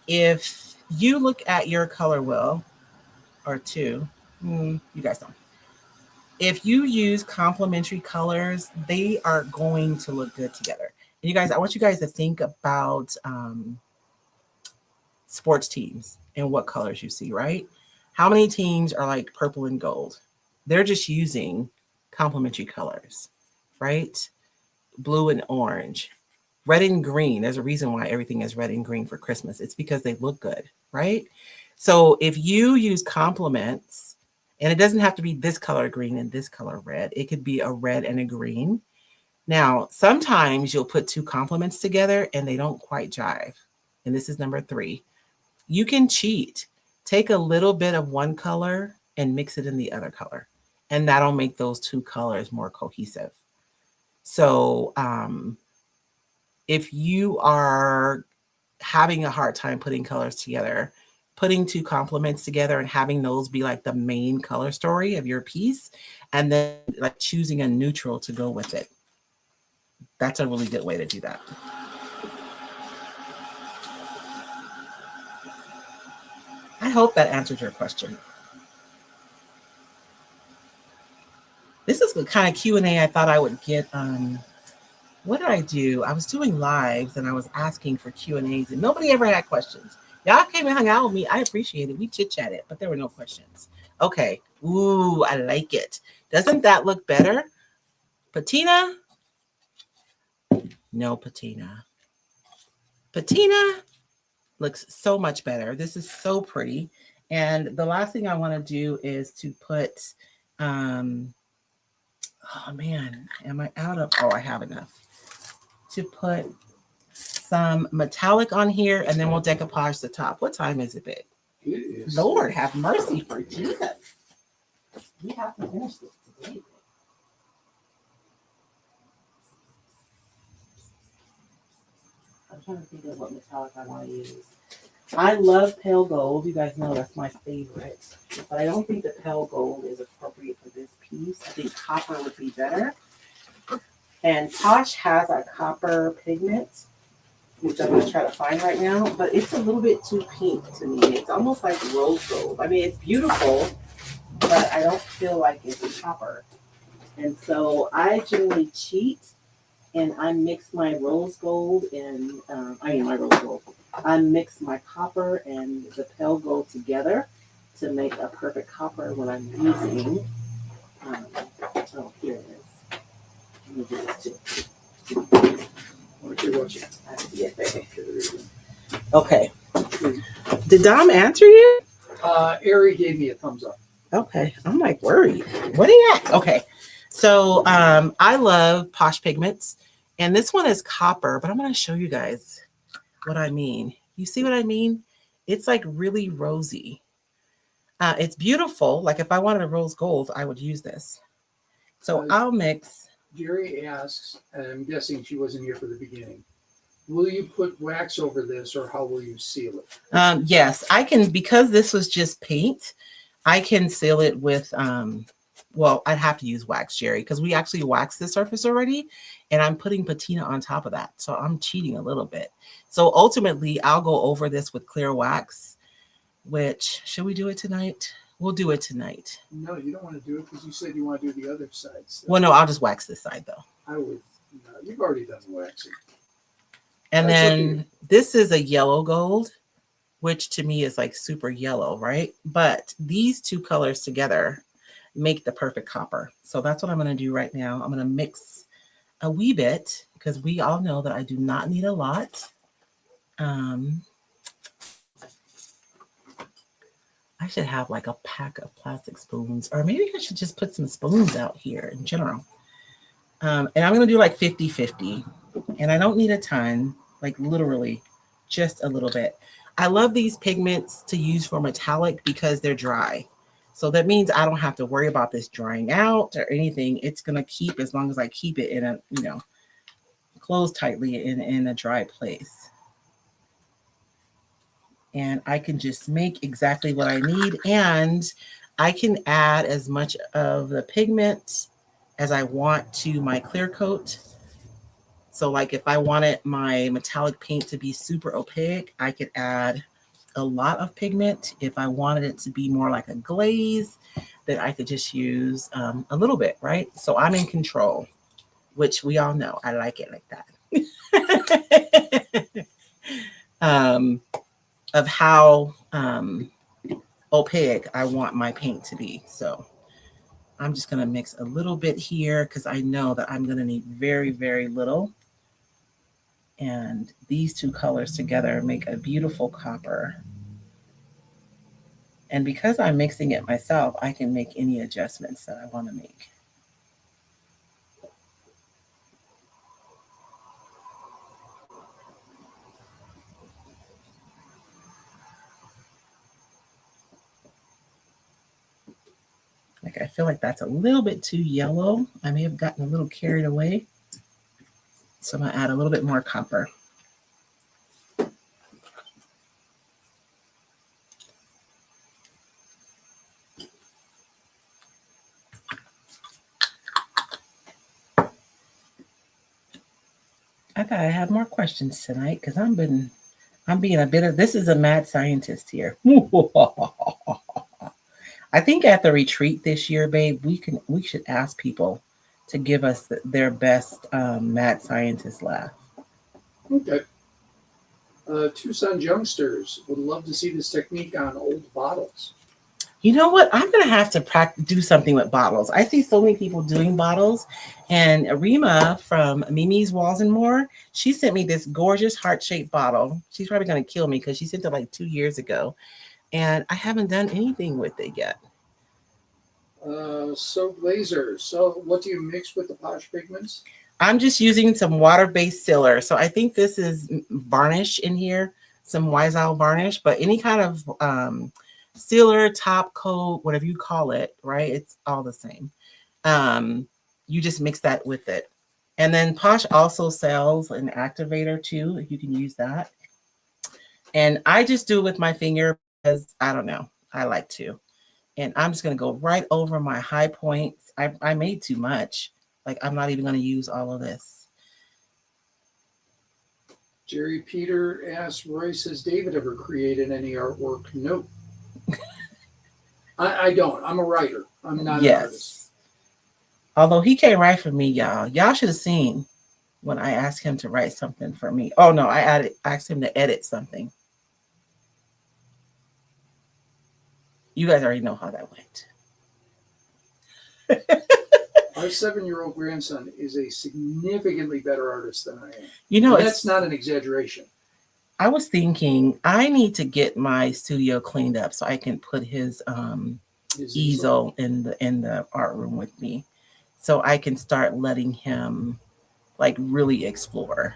if you look at your color wheel or two, you guys don't. If you use complementary colors, they are going to look good together. And you guys, I want you guys to think about sports teams and what colors you see, right? How many teams are like purple and gold? They're just using complementary colors, right? Blue and orange, red and green. There's a reason why everything is red and green for Christmas. It's because they look good, right? So if you use complements, and it doesn't have to be this color green and this color red, it could be a red and a green. Now, sometimes you'll put two complements together and they don't quite jive. And this is number 3. You can cheat. Take a little bit of one color and mix it in the other color. And that'll make those two colors more cohesive. So if you are having a hard time putting colors together, putting two complements together and having those be like the main color story of your piece, and then like choosing a neutral to go with it. That's a really good way to do that. I hope that answered your question. This is the kind of Q&A I thought I would get. What did I do? I was doing lives and I was asking for Q&As and nobody ever had questions. Y'all came and hung out with me. I appreciate it. We chit-chatted, but there were no questions. Okay. Ooh, I like it. Doesn't that look better? Patina? No, Patina. Patina looks so much better. This is so pretty. And the last thing I want to do is to put, oh man, am I out of, oh, I have enough. To put some metallic on here, and then we'll decoupage the top. What time is it, babe? It is. Lord, have mercy for Jesus. We have to finish this today. I'm trying to think of what metallic I want to use. I love pale gold. You guys know that's my favorite. But I don't think the pale gold is appropriate for this piece. I think copper would be better. And Posh has a copper pigment, which I'm going to try to find right now. But it's a little bit too pink to me. It's almost like rose gold. I mean, it's beautiful, but I don't feel like it's copper. And so I generally cheat. And I mix my rose gold and, I mix my copper and the pale gold together to make a perfect copper when I'm using, oh, here it is. Let me do this too. I see it, baby. Okay. Did Dom answer you? Ari gave me a thumbs up. Okay. I'm like worried. What are you at? Okay. So I love Posh pigments. And this one is copper, but I'm going to show you guys what I mean. You see what I mean? It's like really rosy. It's beautiful. Like if I wanted a rose gold, I would use this. So I'll mix. Jerry asks, and I'm guessing she wasn't here for the beginning, will you put wax over this or how will you seal it? Yes, I can, because this was just paint, I can seal it with, well, I'd have to use wax, Jerry, because we actually waxed the surface already, and I'm putting patina on top of that. So I'm cheating a little bit. So ultimately, I'll go over this with clear wax, which, should we do it tonight? We'll do it tonight. No, you don't want to do it because you said you want to do the other side. So Well, no, I'll just wax this side, though. I would, no, you've already done waxing. And That's then okay. this is a yellow gold, which to me is like super yellow, right? But these two colors together make the perfect copper. So that's what I'm going to do right now. I'm going to mix a wee bit because we all know that I do not need a lot. I should have like a pack of plastic spoons, or maybe I should just put some spoons out here in general. And I'm going to do like 50-50. And I don't need a ton, like literally just a little bit. I love these pigments to use for metallic because they're dry. So that means I don't have to worry about this drying out or anything. It's going to keep as long as I keep it in a, you know, closed tightly in a dry place. And I can just make exactly what I need. And I can add as much of the pigment as I want to my clear coat. So like if I wanted my metallic paint to be super opaque, I could add a lot of pigment. If I wanted it to be more like a glaze, then I could just use a little bit, right? So I'm in control, which we all know. I like it like that. Of how opaque I want my paint to be. So I'm just going to mix a little bit here because I know that I'm going to need very, very little. And these two colors together make a beautiful copper. And because I'm mixing it myself, I can make any adjustments that I want to make. Like I feel like that's a little bit too yellow. I may have gotten a little carried away. So I'm going to add a little bit more copper. I thought I had more questions tonight because I'm being a bit of this is a mad scientist here. I think at the retreat this year, babe, we should ask people to give us their best mad scientist laugh. Okay. Tucson's youngsters would love to see this technique on old bottles. You know what? I'm gonna have to do something with bottles. I see so many people doing bottles, and Rima from Mimi's Walls and More, she sent me this gorgeous heart-shaped bottle. She's probably gonna kill me because she sent it like 2 years ago, and I haven't done anything with it yet. Soap laser. So, what do you mix with the posh pigments? I'm just using some water-based sealer. So I think this is varnish in here, some Wise Owl varnish, but any kind of sealer, top coat, whatever you call it, right? It's all the same. You just mix that with it. And then Posh also sells an activator too, if you can use that. And I just do it with my finger because I don't know, I like to. And I'm just going to go right over my high points. I made too much. Like, I'm not even going to use all of this. Jerry Peter asks, Royce, has David ever created any artwork? Nope. I don't. I'm a writer. I'm not an artist. Although he can't write for me, y'all. Y'all should have seen when I asked him to write something for me. Oh, no, I asked him to edit something. You guys already know how that went. Our 7-year-old grandson is a significantly better artist than I am. You know, that's not an exaggeration. I was thinking I need to get my studio cleaned up so I can put his easel in the art room with me, so I can start letting him like really explore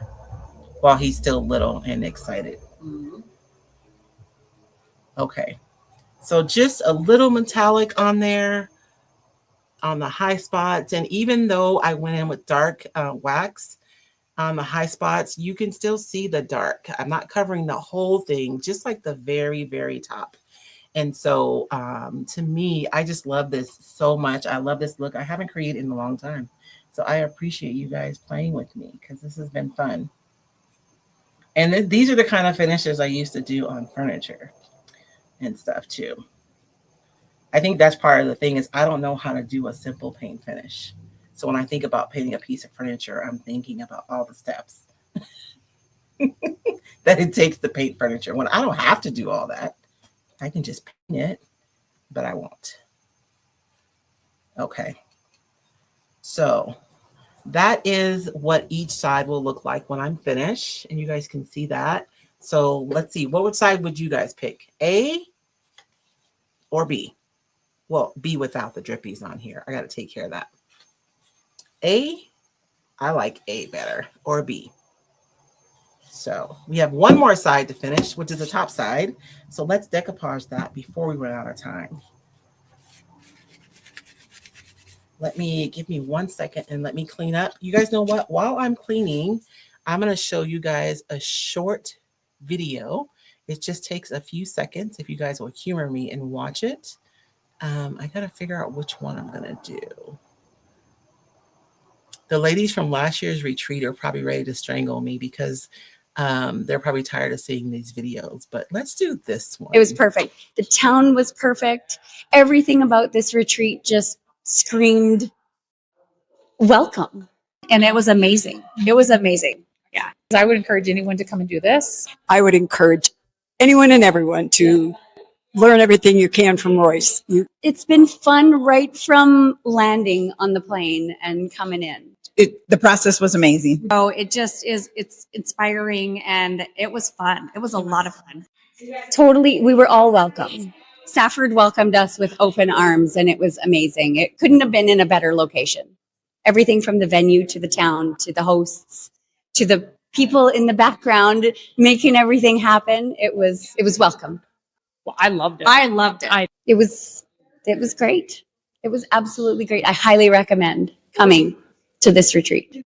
while he's still little and excited. Mm-hmm. Okay, so just a little metallic on there on the high spots, and even though I went in with dark wax on the high spots, you can still see the dark. I'm not covering the whole thing, just like the very, very top. And so to me, I just love this so much. I love this look. I haven't created in a long time. So I appreciate you guys playing with me because this has been fun. And these are the kind of finishes I used to do on furniture and stuff too. I think that's part of the thing is I don't know how to do a simple paint finish. So when I think about painting a piece of furniture, I'm thinking about all the steps that it takes to paint furniture. When I don't have to do all that, I can just paint it, but I won't. Okay. So that is what each side will look like when I'm finished, and you guys can see that. So let's see, what side would you guys pick? A or B? Well, B without the drippies on here. I got to take care of that. A, I like A better, or B. So we have one more side to finish, which is the top side. So let's decoupage that before we run out of time. Give me 1 second and let me clean up. You guys know what? While I'm cleaning, I'm going to show you guys a short video. It just takes a few seconds if you guys will humor me and watch it. I got to figure out which one I'm going to do. The ladies from last year's retreat are probably ready to strangle me because they're probably tired of seeing these videos, but let's do this one. It was perfect. The town was perfect. Everything about this retreat just screamed welcome. And it was amazing. It was amazing. Yeah. I would encourage anyone to come and do this. I would encourage anyone and everyone to learn everything you can from Royce. It's been fun right from landing on the plane and coming in. The process was amazing. Oh, it's inspiring and it was fun. It was a lot of fun. Totally. We were all welcome. Safford welcomed us with open arms and it was amazing. It couldn't have been in a better location. Everything from the venue to the town, to the hosts, to the people in the background making everything happen. It was welcome. Well, I loved it. I loved it. It was great. It was absolutely great. I highly recommend coming to this retreat.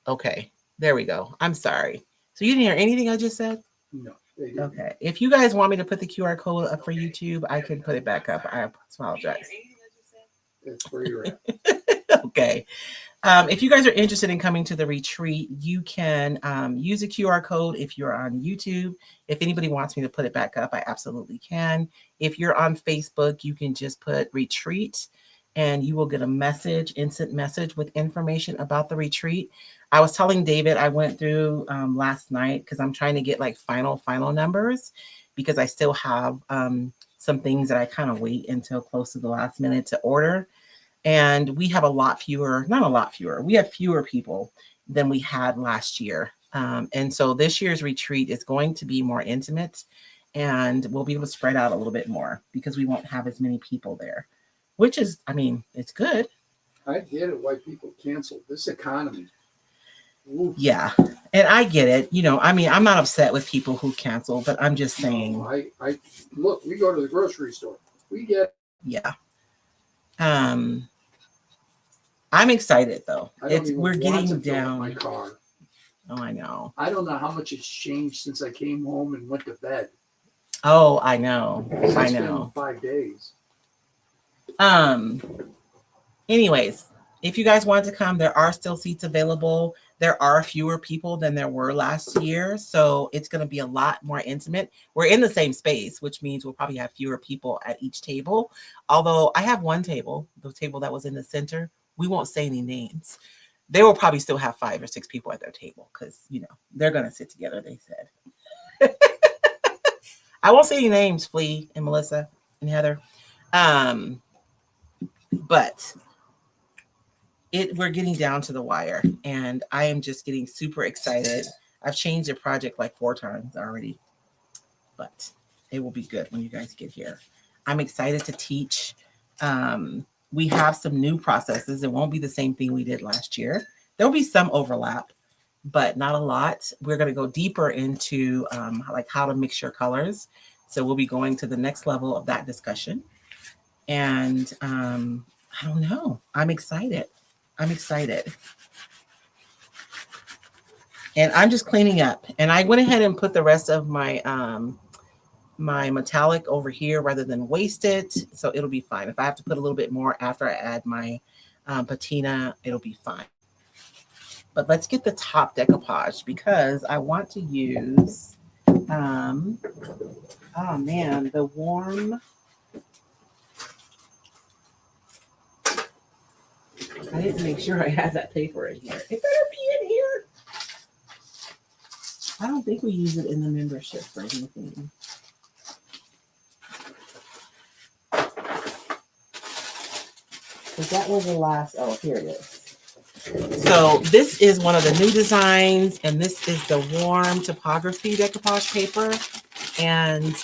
Okay, there we go. I'm sorry. So you didn't hear anything I just said? No, they didn't. Okay. If you guys want me to put the QR code up for YouTube, I can put it back up. I apologize. That's where you're at. Okay. If you guys are interested in coming to the retreat, you can use a QR code if you're on YouTube. If anybody wants me to put it back up, I absolutely can. If you're on Facebook, you can just put retreat and you will get a message, instant message with information about the retreat. I was telling David, I went through last night because I'm trying to get like final numbers because I still have some things that I kind of wait until close to the last minute to order. And we have a lot fewer, not a lot fewer, we have fewer people than we had last year. And so this year's retreat is going to be more intimate and we'll be able to spread out a little bit more because we won't have as many people there, which is, I mean, it's good. I get it why people cancel this economy. Ooh. Yeah. And I get it. You know, I mean, I'm not upset with people who cancel, but I'm just saying. No, I look, we go to the grocery store. We get. Yeah. I'm excited though. We're getting down. My car. Oh, I know. I don't know how much has changed since I came home and went to bed. Oh, I know. It's been 5 days. Anyways, if you guys want to come, there are still seats available. There are fewer people than there were last year, so it's going to be a lot more intimate. We're in the same space, which means we'll probably have fewer people at each table. Although I have one table, the table that was in the center. We won't say any names. They will probably still have 5 or 6 people at their table because, you know, they're going to sit together, they said. I won't say any names, Flea and Melissa and Heather. But we're getting down to the wire and I am just getting super excited. I've changed the project like 4 times already, but it will be good when you guys get here. I'm excited to teach. We have some new processes. It won't be the same thing we did last year. There'll be some overlap, but not a lot. We're going to go deeper into like how to mix your colors. So we'll be going to the next level of that discussion. And I don't know. I'm excited. I'm excited. And I'm just cleaning up. And I went ahead and put the rest of my my metallic over here rather than waste it. So it'll be fine. If I have to put a little bit more after I add my patina, it'll be fine. But let's get the top decoupage because I want to use, oh man, the warm. I didn't make sure I had that paper in here. It better be in here. I don't think we use it in the membership or anything. Because that was the last, oh, here it is. So this is one of the new designs, and this is the warm topography decoupage paper. And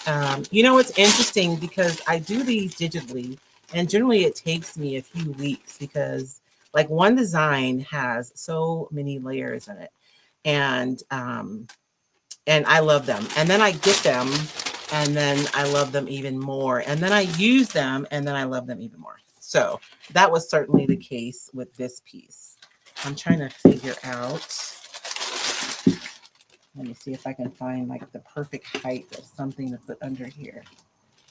you know, it's interesting because I do these digitally, and generally it takes me a few weeks because like one design has so many layers in it. And I love them. And then I get them, and then I love them even more. And then I use them, and then I love them even more. So that was certainly the case with this piece. I'm trying to figure out, let me see if I can find like the perfect height of something to put under here.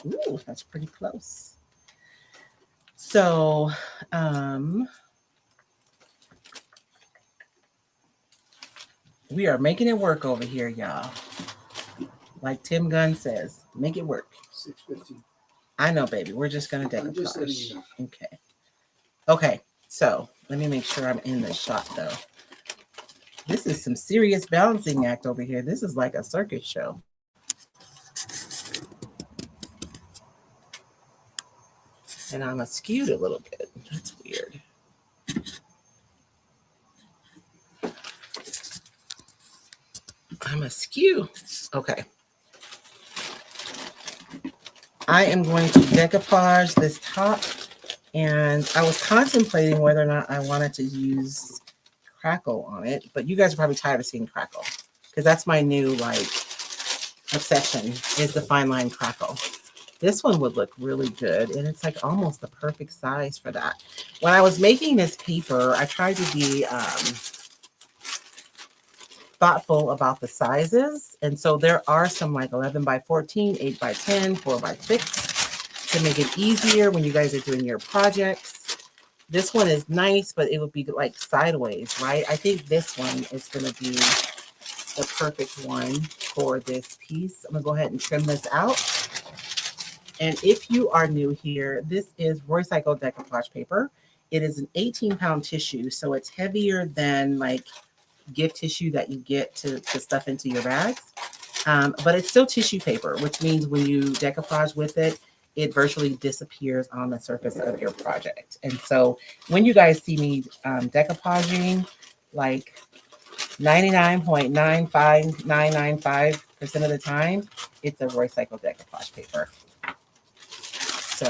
Ooh, that's pretty close. So, we are making it work over here, y'all. Like Tim Gunn says, make it work. 6:15. I know, baby. We're just going to I'm just letting decoupage. you know. Okay. Okay. So let me make sure I'm in the shot, though. This is some serious balancing act over here. This is like a circus show. And I'm askewed a little bit. That's weird. I'm askew. Okay. I am going to decoupage this top, and I was contemplating whether or not I wanted to use crackle on it, but you guys are probably tired of seeing crackle because that's my new like obsession is the fine line crackle. This one would look really good, and it's like almost the perfect size for that. When I was making this paper, I tried to be thoughtful about the sizes. And so there are some like 11 by 14, 8 by 10, 4 by 6 to make it easier when you guys are doing your projects. This one is nice, but it would be like sideways, right? I think this one is going to be the perfect one for this piece. I'm going to go ahead and trim this out. And if you are new here, this is Royce decoupage paper. It is an 18-pound tissue, so it's heavier than like gift tissue that you get to stuff into your bags. But it's still tissue paper, which means when you decoupage with it, it virtually disappears on the surface of your project. And so when you guys see me decoupaging, like 99.95995% of the time, it's a Royce decoupage paper. So,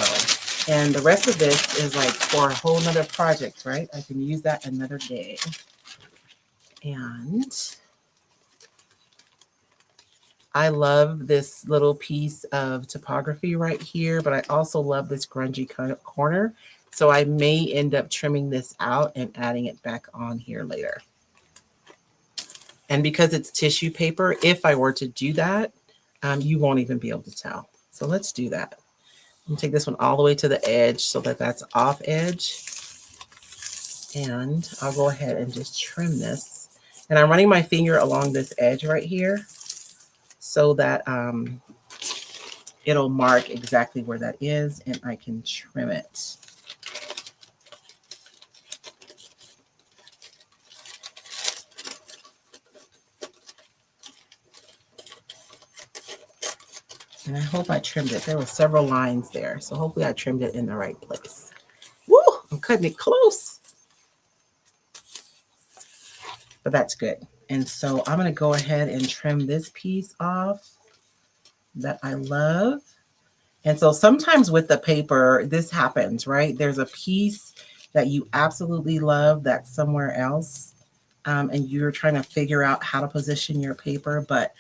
and the rest of this is like for a whole nother project, right? I can use that another day. And I love this little piece of topography right here, but I also love this grungy corner. So I may end up trimming this out and adding it back on here later. And because it's tissue paper, if I were to do that, you won't even be able to tell. So let's do that. I'm gonna take this one all the way to the edge so that that's off edge. And I'll go ahead and just trim this. And I'm running my finger along this edge right here so that it'll mark exactly where that is and I can trim it. And I hope I trimmed it. There were several lines there, so hopefully I trimmed it in the right place. Woo! I'm cutting it close. But that's good. And so I'm going to go ahead and trim this piece off that I love. And so sometimes with the paper, this happens, right? There's a piece that you absolutely love that's somewhere else, and you're trying to figure out how to position your paper, but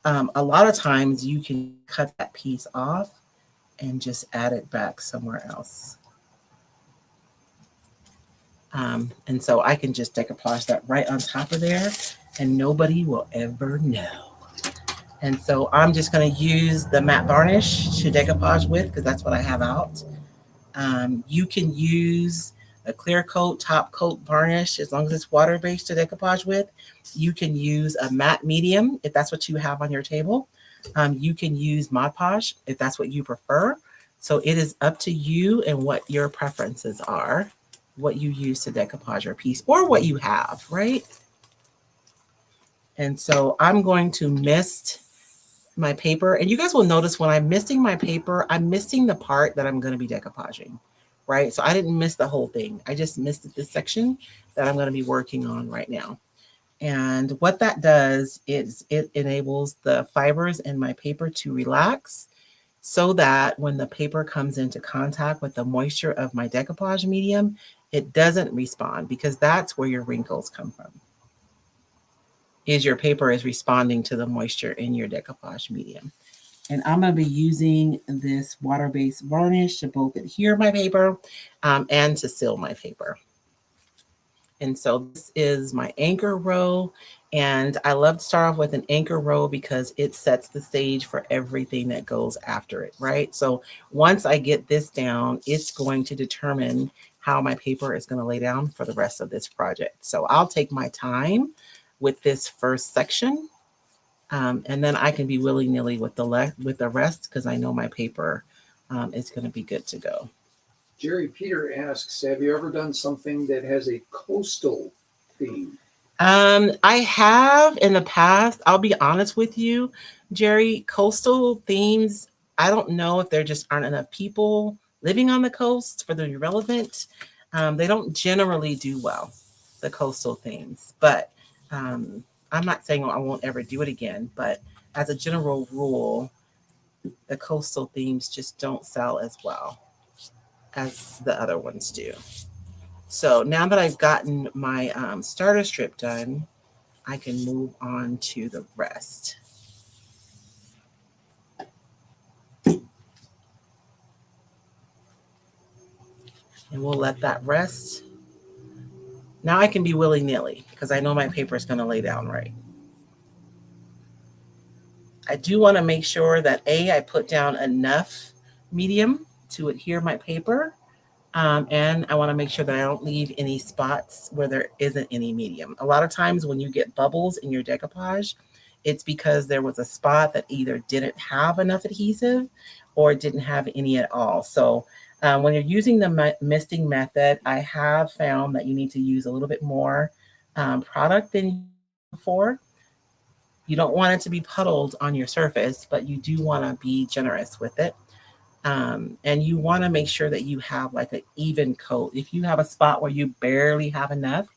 a lot of times you can cut that piece off and just add it back somewhere else. And so I can just decoupage that right on top of there and nobody will ever know. And so I'm just going to use the matte varnish to decoupage with because that's what I have out. You can use a clear coat, top coat varnish as long as it's water-based to decoupage with. You can use a matte medium if that's what you have on your table. You can use Mod Podge if that's what you prefer. So it is up to you and what your preferences are, what you use to decoupage your piece or what you have, right? And so I'm going to mist my paper. And you guys will notice when I'm misting my paper, I'm misting the part that I'm going to be decoupaging, right? So I didn't miss the whole thing. I just missed this section that I'm going to be working on right now. And what that does is it enables the fibers in my paper to relax so that when the paper comes into contact with the moisture of my decoupage medium, it doesn't respond because that's where your wrinkles come from. Is your paper is responding to the moisture in your decoupage medium. And I'm going to be using this water-based varnish to both adhere my paper and to seal my paper. And so this is my anchor row. And I love to start off with an anchor row because it sets the stage for everything that goes after it, right? So once I get this down, it's going to determine how my paper is going to lay down for the rest of this project. So I'll take my time with this first section. And then I can be willy-nilly with the rest because I know my paper is going to be good to go. Jerry Peter asks, have you ever done something that has a coastal theme? I have in the past. I'll be honest with you, Jerry, coastal themes, I don't know if there just aren't enough people living on the coast for them to be relevant. They don't generally do well, the coastal themes, but I'm not saying I won't ever do it again, but as a general rule, the coastal themes just don't sell as well as the other ones do. So now that I've gotten my starter strip done, I can move on to the rest. And we'll let that rest. Now I can be willy-nilly because I know my paper is going to lay down right. I do want to make sure that I put down enough medium to adhere my paper. And I want to make sure that I don't leave any spots where there isn't any medium. A lot of times when you get bubbles in your decoupage, it's because there was a spot that either didn't have enough adhesive or didn't have any at all. So when you're using the misting method, I have found that you need to use a little bit more product than before. You don't want it to be puddled on your surface, but you do want to be generous with it. And you want to make sure that you have like an even coat. If you have a spot where you barely have enough,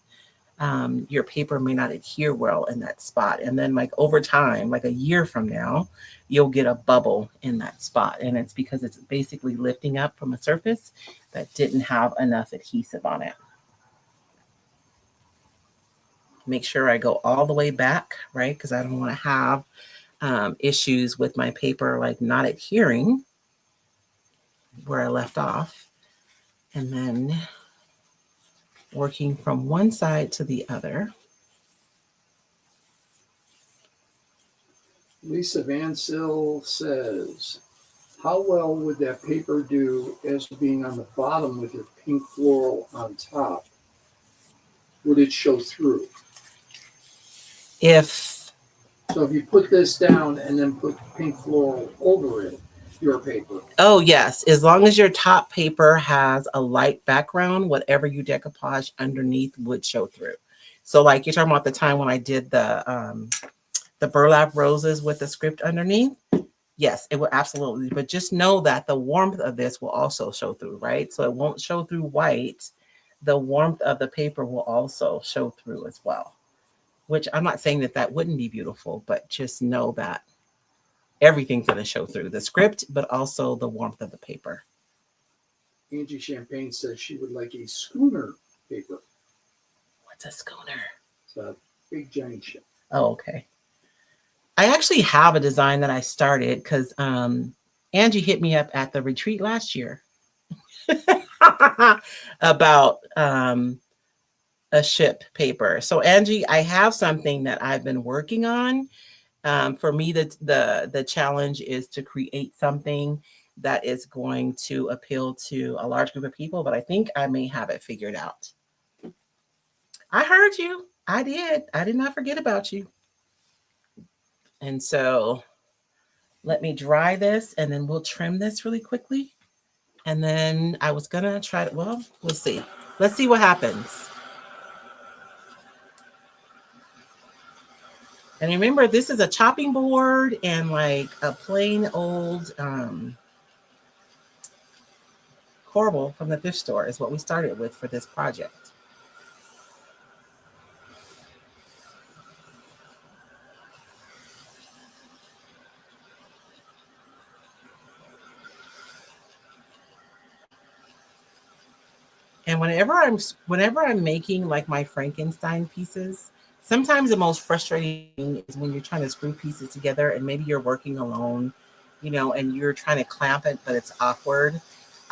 your paper may not adhere well in that spot. And then like over time, like a year from now, you'll get a bubble in that spot. And it's because it's basically lifting up from a surface that didn't have enough adhesive on it. Make sure I go all the way back, right? Because I don't want to have issues with my paper like not adhering where I left off. And then working from one side to the other. Lisa Van Sil says, how well would that paper do as being on the bottom with your pink floral on top? Would it show through? So if you put this down and then put pink floral over it, your paper. Oh, yes. As long as your top paper has a light background, whatever you decoupage underneath would show through. So like you're talking about the time when I did the burlap roses with the script underneath. Yes, it will absolutely. But just know that the warmth of this will also show through, right? So it won't show through white. The warmth of the paper will also show through as well, which I'm not saying that that wouldn't be beautiful, but just know that everything's going to show through the script, but also the warmth of the paper. Angie Champagne says she would like a schooner paper. What's a schooner? It's a big giant ship. Oh, okay. I actually have a design that I started because Angie hit me up at the retreat last year about a ship paper. So Angie, I have something that I've been working on. For me, the challenge is to create something that is going to appeal to a large group of people, but I think I may have it figured out. I heard you. I did. I did not forget about you. And so let me dry this and then we'll trim this really quickly. And then I was going to try to, well, we'll see. Let's see what happens. And remember, this is a chopping board and like a plain old corbel from the thrift store is what we started with for this project. And whenever I'm making like my Frankenstein pieces, sometimes the most frustrating thing is when you're trying to screw pieces together and maybe you're working alone, you know, and you're trying to clamp it, but it's awkward.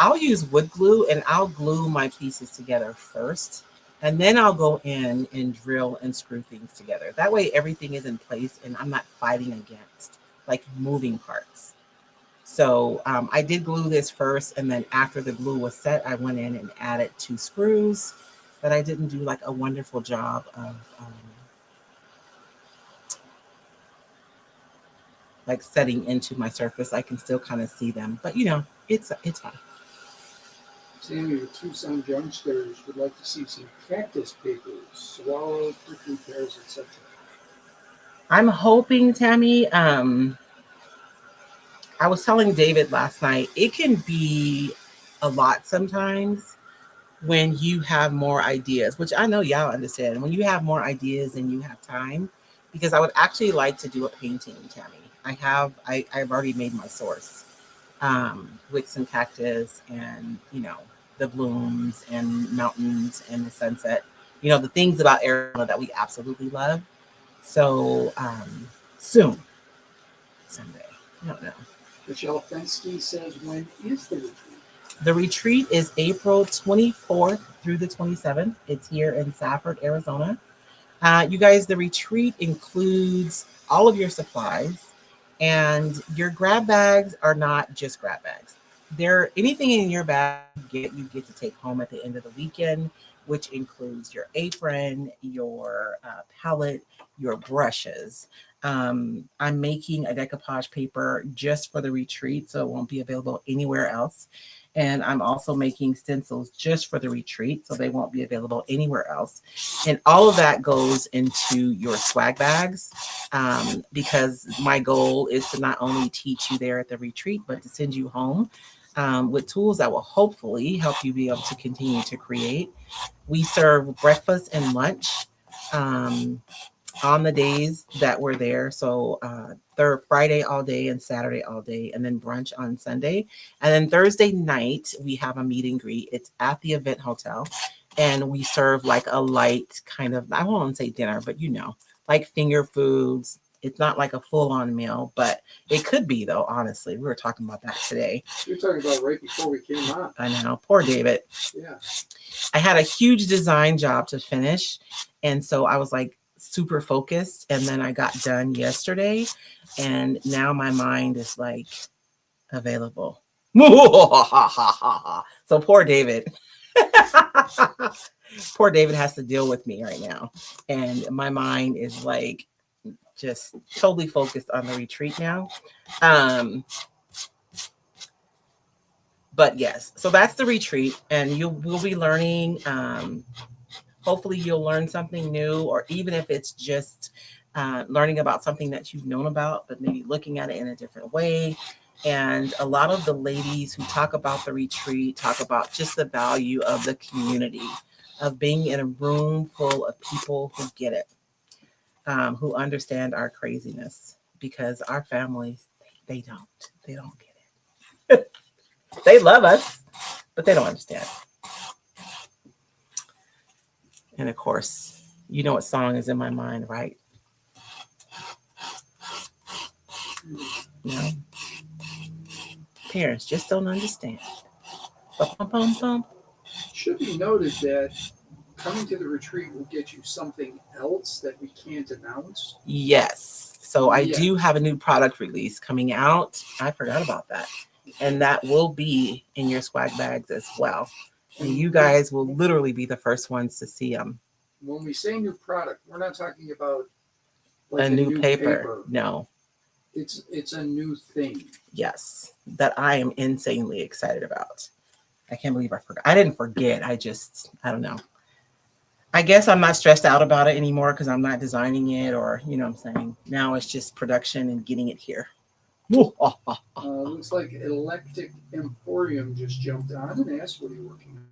I'll use wood glue and I'll glue my pieces together first, and then I'll go in and drill and screw things together. That way everything is in place and I'm not fighting against like moving parts. So I did glue this first, and then after the glue was set, I went in and added 2 screws, but I didn't do like a wonderful job of like setting into my surface. I can still kind of see them, but you know, it's fine. Sammy with Tucson Youngsters would like to see some cactus papers, swallow, prickly pears, etc. I'm hoping, Tammy, I was telling David last night, it can be a lot sometimes when you have more ideas, which I know y'all understand. When you have more ideas and you have time, because I would actually like to do a painting, Tammy. I've already made my source with some cactus and, you know, the blooms and mountains and the sunset, you know, the things about Arizona that we absolutely love. So soon, someday, I don't know. Michelle Fensky says, when is the retreat? The retreat is April 24th through the 27th. It's here in Safford, Arizona. You guys, the retreat includes all of your supplies. And your grab bags are not just grab bags. They're anything in your bag you get to take home at the end of the weekend, which includes your apron, your palette, your brushes. I'm making a decoupage paper just for the retreat, so it won't be available anywhere else. And I'm also making stencils just for the retreat, so they won't be available anywhere else. And all of that goes into your swag bags, because my goal is to not only teach you there at the retreat, but to send you home with tools that will hopefully help you be able to continue to create. We serve breakfast and lunch on the days that we're there. So third Friday all day and Saturday all day, and then brunch on Sunday. And then Thursday night, we have a meet and greet. It's at the event hotel. And we serve like a light kind of, I won't say dinner, but you know, like finger foods. It's not like a full-on meal, but it could be though, honestly. We were talking about that today. You're talking about right before we came on. I know, poor David. Yeah. I had a huge design job to finish. And so I was like super focused. And then I got done yesterday. And now my mind is like available. So poor David. Poor David has to deal with me right now. And my mind is like just totally focused on the retreat now. But yes, so that's the retreat, and you will be learning. Hopefully you'll learn something new, or even if it's just learning about something that you've known about, but maybe looking at it in a different way. And a lot of the ladies who talk about the retreat talk about just the value of the community, of being in a room full of people who get it, who understand our craziness, because our families, they don't get it. They love us, but they don't understand. And of course, you know what song is in my mind, right? No. Parents just don't understand. Bum, bum, bum. Should be noted that coming to the retreat will get you something else that we can't announce. Yes. So I Yeah. do have a new product release coming out. I forgot about that. And that will be in your swag bags as well. And you guys will literally be the first ones to see them. When we say new product, we're not talking about like A new paper. No. It's a new thing. Yes. That I am insanely excited about. I can't believe I forgot. I didn't forget. I don't know. I guess I'm not stressed out about it anymore because I'm not designing it, or, you know what I'm saying? Now it's just production and getting it here. Looks like Electric Emporium just jumped on and asked, what are you working on?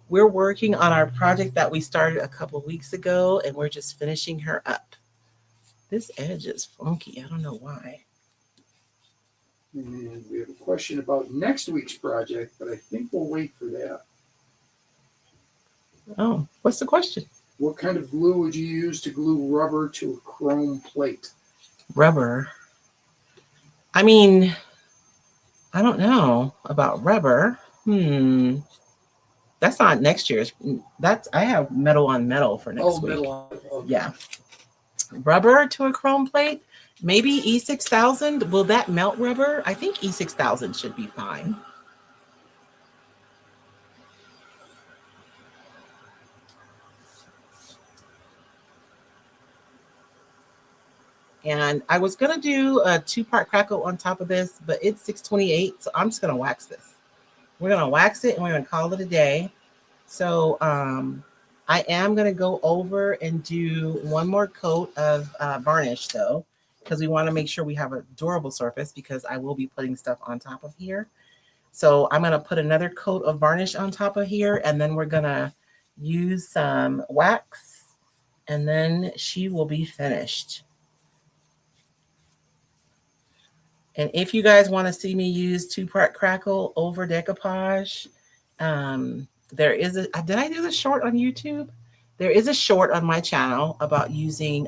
We're working on our project that we started a couple weeks ago, and we're just finishing her up. This edge is funky. I don't know why. And we have a question about next week's project, but I think we'll wait for that. Oh, what's the question? What kind of glue would you use to glue rubber to a chrome plate? Rubber. I mean, I don't know about rubber. That's not next year's. I have metal on metal for next week. Metal. Okay. Yeah. Rubber to a chrome plate. Maybe E6000. Will that melt rubber? I think E6000 should be fine. And I was going to do a 2-part crackle on top of this, but it's 628, so I'm just going to wax this. We're going to wax it, and we're going to call it a day. So I am going to go over and do one more coat of varnish, though, because we want to make sure we have a durable surface, because I will be putting stuff on top of here. So I'm going to put another coat of varnish on top of here, and then we're going to use some wax, and then she will be finished. And if you guys want to see me use 2-part crackle over decoupage, there is did I do the short on YouTube? There is a short on my channel about using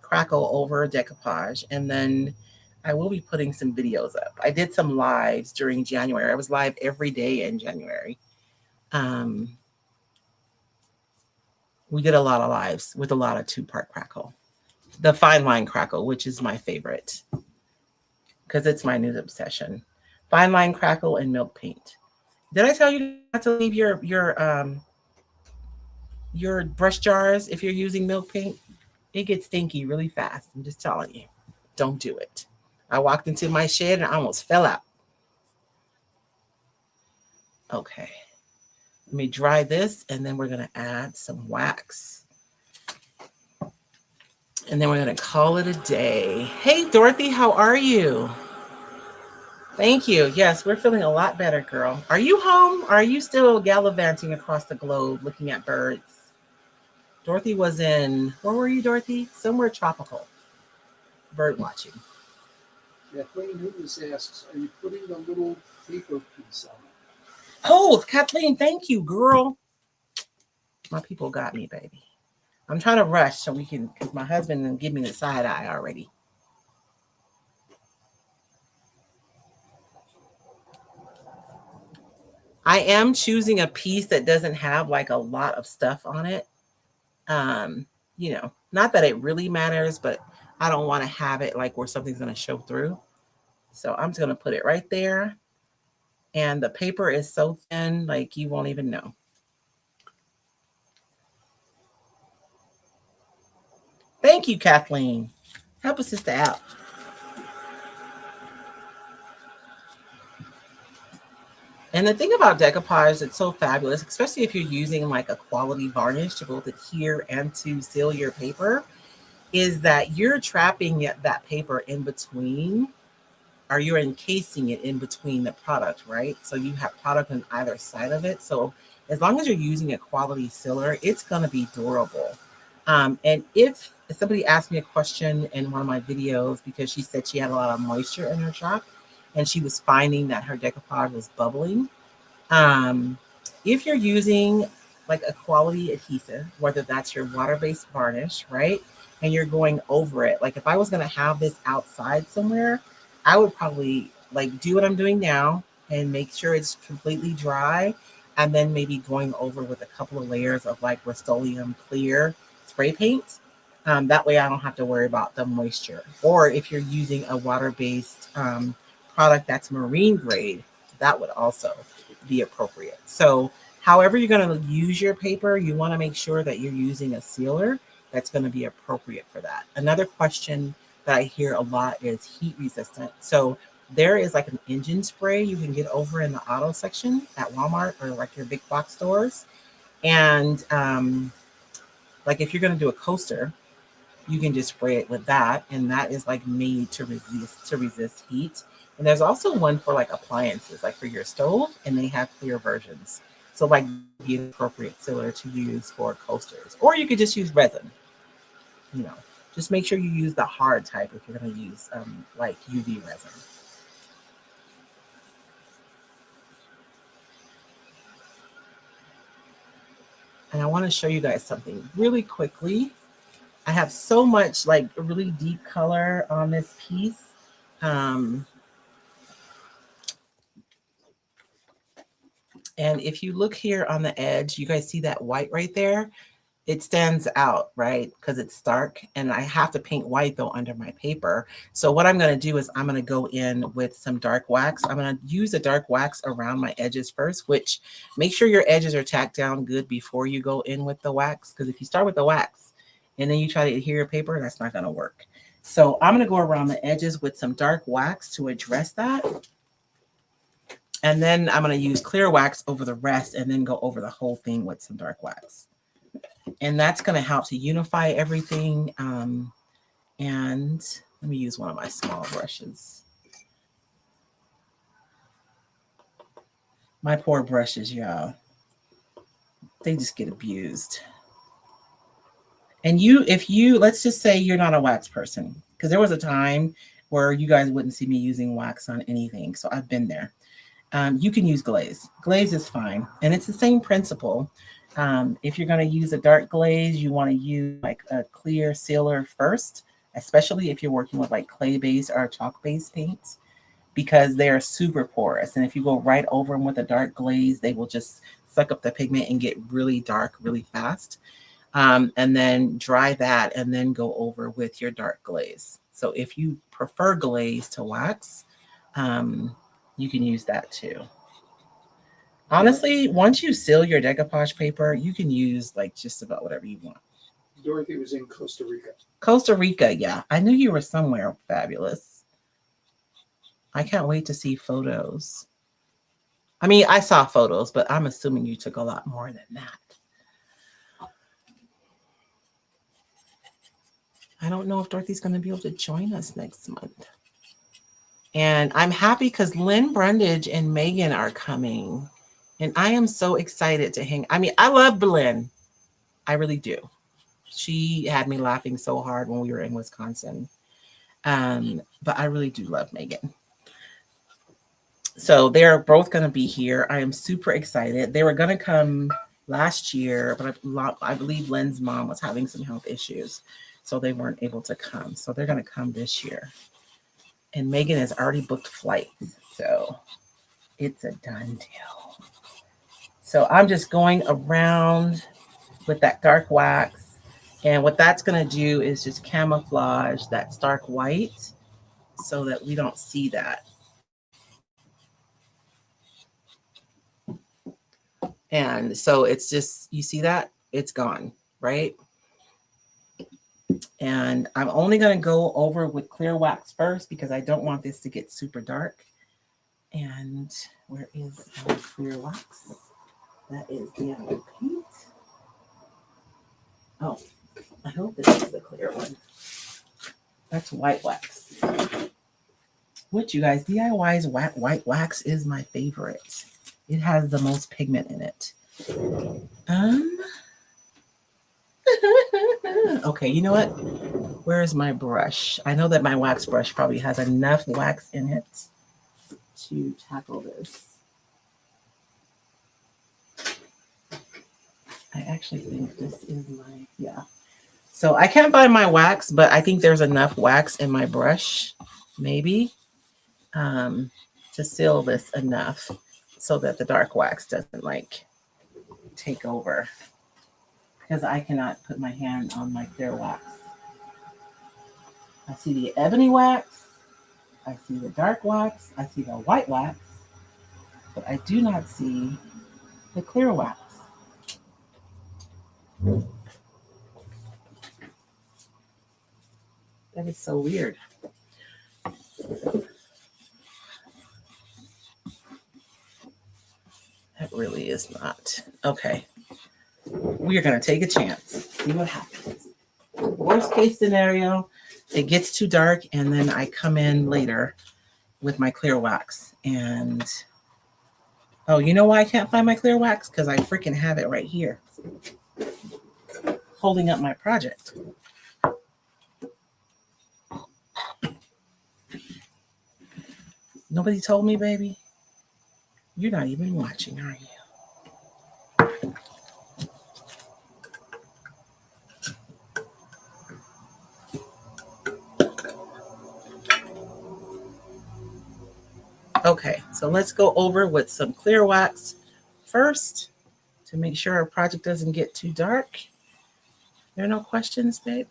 crackle over decoupage. And then I will be putting some videos up. I did some lives during January. I was live every day in January. We did a lot of lives with a lot of 2-part crackle. The fine line crackle, which is my favorite. because it's my new obsession. Fine line crackle and milk paint. Did I tell you not to leave your brush jars if you're using milk paint? It gets stinky really fast. I'm just telling you. Don't do it. I walked into my shed and I almost fell out. Okay. Let me dry this, and then we're going to add some wax. And then we're going to call it a day. Hey, Dorothy, how are you? Thank you. Yes, we're feeling a lot better, girl. Are you home? Or are you still gallivanting across the globe looking at birds? Dorothy was in, where were you, Dorothy? Somewhere tropical. Bird watching. Kathleen Newton asks, are you putting the little paper piece on? Oh, Kathleen, thank you, girl. My people got me, baby. I'm trying to rush so we can, because my husband didn't give me the side eye already. I am choosing a piece that doesn't have like a lot of stuff on it. You know, not that it really matters, but I don't want to have it like where something's going to show through. So I'm just going to put it right there. And the paper is so thin, like you won't even know. Thank you, Kathleen. Help a sister out. And the thing about decoupage that's so fabulous, especially if you're using like a quality varnish to both adhere and to seal your paper, is that you're trapping that paper in between, or you're encasing it in between the product, right? So you have product on either side of it. So as long as you're using a quality sealer, it's going to be durable. And if somebody asked me a question in one of my videos because she said she had a lot of moisture in her shop and she was finding that her decoupage was bubbling. If you're using like a quality adhesive, whether that's your water-based varnish, right? And you're going over it. Like if I was going to have this outside somewhere, I would probably like do what I'm doing now and make sure it's completely dry. And then maybe going over with a couple of layers of like Rust-Oleum clear spray paint. That way I don't have to worry about the moisture. Or if you're using a water-based product that's marine grade, that would also be appropriate. So however you're going to use your paper, you want to make sure that you're using a sealer that's going to be appropriate for that. Another question that I hear a lot is heat resistant. So there is like an engine spray you can get over in the auto section at Walmart or like your big box stores. And like if you're going to do a coaster, you can just spray it with that. And that is like made to resist heat. And there's also one for like appliances, like for your stove, and they have clear versions. So like the appropriate sealer to use for coasters, or you could just use resin. You know, just make sure you use the hard type if you're going to use like UV resin. And I want to show you guys something really quickly. I have so much like really deep color on this piece. And if you look here on the edge, you guys see that white right there? It stands out, right? Because it's dark, and I have to paint white though under my paper. So what I'm going to do is I'm going to go in with some dark wax. I'm going to use a dark wax around my edges first, which make sure your edges are tacked down good before you go in with the wax. Because if you start with the wax and then you try to adhere your paper, that's not going to work. So I'm going to go around the edges with some dark wax to address that. And then I'm going to use clear wax over the rest and then go over the whole thing with some dark wax. And that's going to help to unify everything. And let me use one of my small brushes. My poor brushes, y'all. They just get abused. And let's just say you're not a wax person, because there was a time where you guys wouldn't see me using wax on anything. So I've been there. You can use glaze. Glaze is fine. And it's the same principle. If you're going to use a dark glaze, you want to use like a clear sealer first, especially if you're working with like clay-based or chalk-based paints, because they're super porous. And if you go right over them with a dark glaze, they will just suck up the pigment and get really dark really fast. And then dry that and then go over with your dark glaze. So if you prefer glaze to wax, you can use that too. Honestly, once you seal your decoupage paper, you can use like just about whatever you want. Dorothy was in Costa Rica. Costa Rica, yeah. I knew you were somewhere fabulous. I can't wait to see photos. I mean, I saw photos, but I'm assuming you took a lot more than that. I don't know if Dorothy's going to be able to join us next month. And I'm happy because Lynn Brundage and Megan are coming. And I am so excited to hang. I mean, I love Lynn. I really do. She had me laughing so hard when we were in Wisconsin. But I really do love Megan. So they're both going to be here. I am super excited. They were going to come last year, but I believe Lynn's mom was having some health issues. So they weren't able to come. So they're going to come this year. And Megan has already booked flights. So it's a done deal. So I'm just going around with that dark wax. And what that's going to do is just camouflage that stark white so that we don't see that. And so it's just, you see that? It's gone, right? And I'm only going to go over with clear wax first because I don't want this to get super dark. And where is our clear wax? That is the yellow paint. Oh, I hope this is the clear one. That's white wax. Which, you guys, DIY's white wax is my favorite. It has the most pigment in it. Okay, you know what? Where is my brush? I know that my wax brush probably has enough wax in it to tackle this. I actually think this is my, yeah. So I can't find my wax, but I think there's enough wax in my brush, maybe, to seal this enough so that the dark wax doesn't like take over. Because I cannot put my hand on my clear wax. I see the ebony wax, I see the dark wax, I see the white wax, but I do not see the clear wax. That is so weird. That really is not. Okay. We are going to take a chance. See what happens. Worst case scenario, it gets too dark and then I come in later with my clear wax. And, oh, you know why I can't find my clear wax? Because I freaking have it right here. Holding up my project. Nobody told me, baby. You're not even watching, are you? Okay, so let's go over with some clear wax first to make sure our project doesn't get too dark. There are no questions, babe?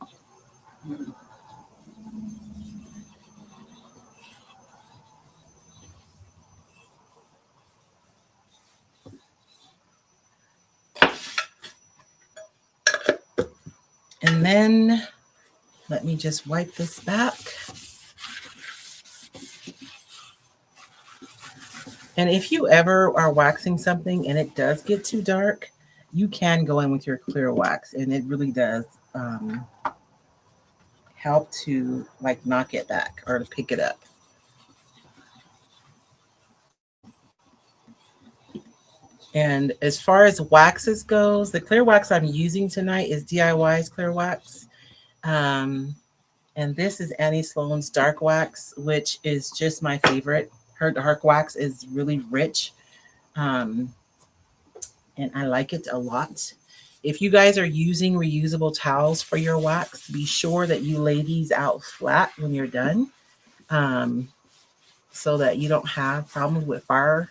And then let me just wipe this back. And if you ever are waxing something and it does get too dark, you can go in with your clear wax and it really does help to like knock it back or to pick it up. And as far as waxes goes, the clear wax I'm using tonight is DIY's clear wax. And this is Annie Sloan's dark wax, which is just my favorite. Her dark wax is really rich. And I like it a lot. If you guys are using reusable towels for your wax, be sure that you lay these out flat when you're done, so that you don't have problems with fire.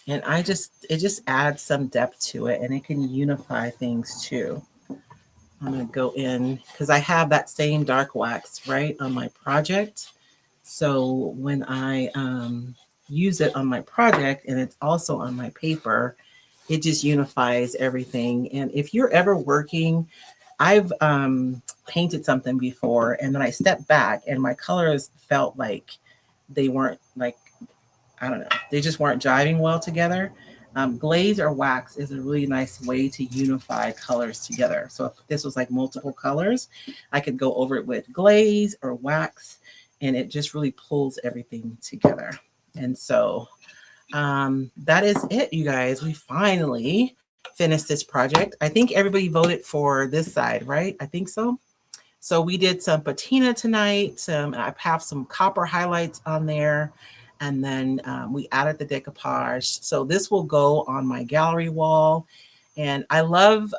And it just adds some depth to it, and it can unify things too. I'm going to go in because I have that same dark wax right on my project. So when I use it on my project and it's also on my paper, it just unifies everything. And if you're ever working, I've painted something before and then I stepped back and my colors felt like they weren't like, I don't know, they just weren't jiving well together. Glaze or wax is a really nice way to unify colors together. So if this was like multiple colors, I could go over it with glaze or wax and it just really pulls everything together. And so that is it, you guys. We finally finished this project. I think everybody voted for this side, right? I think so. So we did some patina tonight. I have some copper highlights on there. And then we added the decoupage. So this will go on my gallery wall. And I love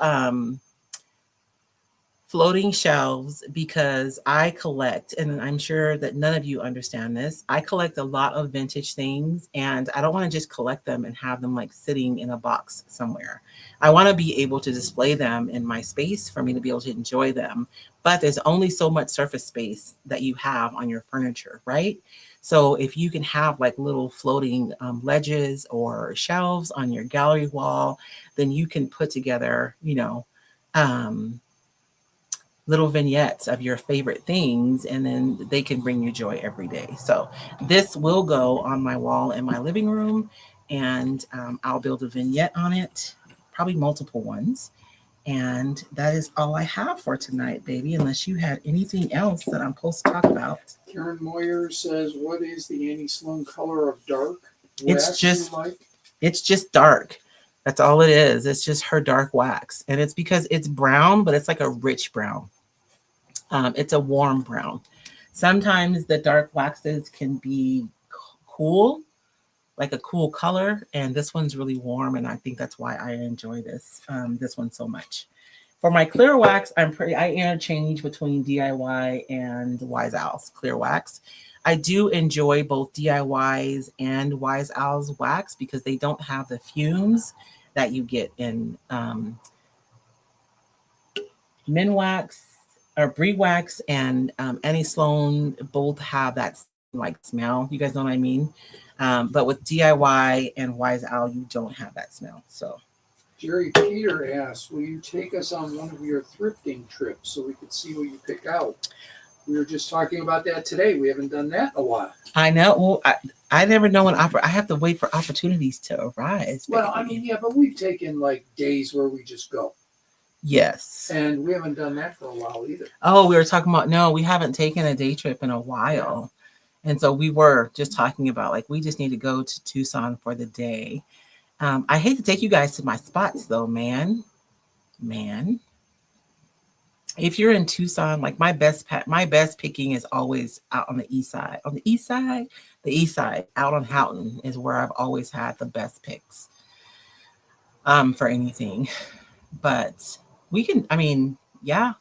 floating shelves because I collect, and I'm sure that none of you understand this, I collect a lot of vintage things and I don't want to just collect them and have them like sitting in a box somewhere. I want to be able to display them in my space for me to be able to enjoy them. But there's only so much surface space that you have on your furniture, right? So if you can have like little floating ledges or shelves on your gallery wall, then you can put together, you know, little vignettes of your favorite things, and then they can bring you joy every day. So this will go on my wall in my living room, and I'll build a vignette on it, probably multiple ones. And that is all I have for tonight, baby, unless you had anything else that I'm supposed to talk about. Karen Moyer says, what is the Annie Sloan color of dark? It's Wax just- you like? It's just dark. That's all it is. It's just her dark wax. And it's because it's brown, but it's like a rich brown. It's a warm brown. Sometimes the dark waxes can be cool, like a cool color. And this one's really warm. And I think that's why I enjoy this one so much. For my clear wax, I interchange between DIY and Wise Owl's clear wax. I do enjoy both DIY's and Wise Owl's wax because they don't have the fumes that you get in Minwax or Brie wax and Annie Sloan both have that like smell. You guys know what I mean? But with DIY and Wise Owl, you don't have that smell. So Jerry Peter asks, will you take us on one of your thrifting trips so we could see what you pick out? We were just talking about that today. We haven't done that in a while. I know. Well, I never know when I have to wait for opportunities to arise. Well, I mean, yeah, but we've taken like days where we just go. Yes. And we haven't done that for a while either. Oh, we were talking about, no, we haven't taken a day trip in a while. And so we were just talking about like, we just need to go to Tucson for the day. I hate to take you guys to my spots though, man. If you're in Tucson, like my best picking is always out on the east side. On the east side, out on Houghton is where I've always had the best picks for anything. But we can, I mean, yeah.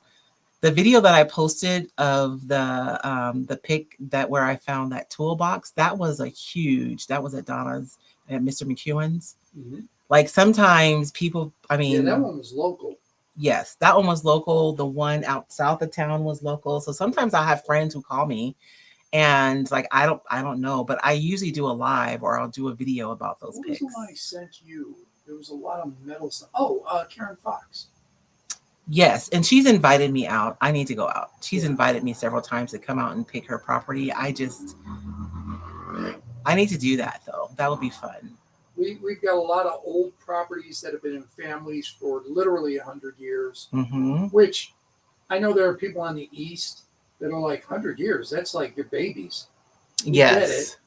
The video that I posted of the pick where I found that toolbox, that was at Donna's at Mr. McEwen's. Mm-hmm. Like sometimes people, I mean, yeah, that one was local. Yes, that one was local. The one out south of town was local. So sometimes I have friends who call me and like, I don't know, but I usually do a live or I'll do a video about those picks. What was the one I sent you? There was a lot of metal stuff. Oh, Karen Fox. Yes, and she's invited me out. I need to go out. She's invited me several times to come out and pick her property. I need to do that though. That would be fun. We've got a lot of old properties that have been in families for literally 100 years, which I know there are people on the East that are like 100 years. That's like your babies. We get it.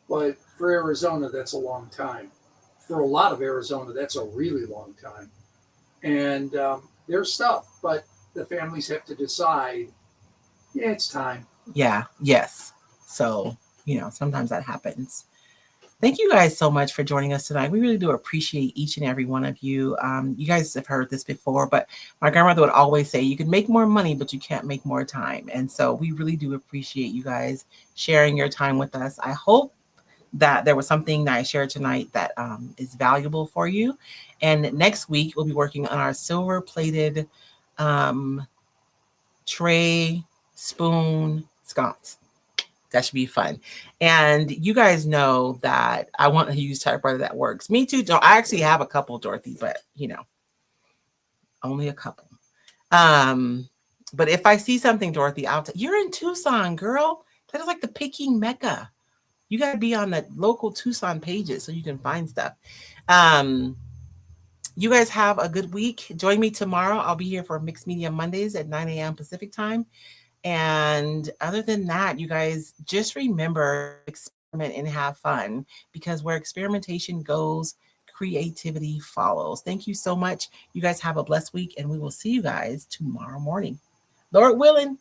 But for Arizona, that's a long time. For a lot of Arizona, that's a really long time. And there's stuff, but the families have to decide, yeah, it's time. Yeah, yes. So, sometimes that happens. Thank you guys so much for joining us tonight. We really do appreciate each and every one of you. You guys have heard this before, but my grandmother would always say, you can make more money, but you can't make more time. And so we really do appreciate you guys sharing your time with us. I hope that there was something that I shared tonight that is valuable for you. And next week, we'll be working on our silver-plated tray, spoon, sconce. That should be fun. And you guys know that I want to use typewriter that works. Me too. Don't I actually have a couple, Dorothy, but you know, only a couple. But if I see something, Dorothy, you're in Tucson, girl. That is like the picking mecca. You got to be on the local Tucson pages so you can find stuff. You guys have a good week. Join me tomorrow. I'll be here for Mixed Media Mondays at 9 a.m. Pacific time. And other than that, you guys just remember, experiment and have fun, because where experimentation goes, creativity follows. Thank you so much. You guys have a blessed week, and we will see you guys tomorrow morning, Lord willing.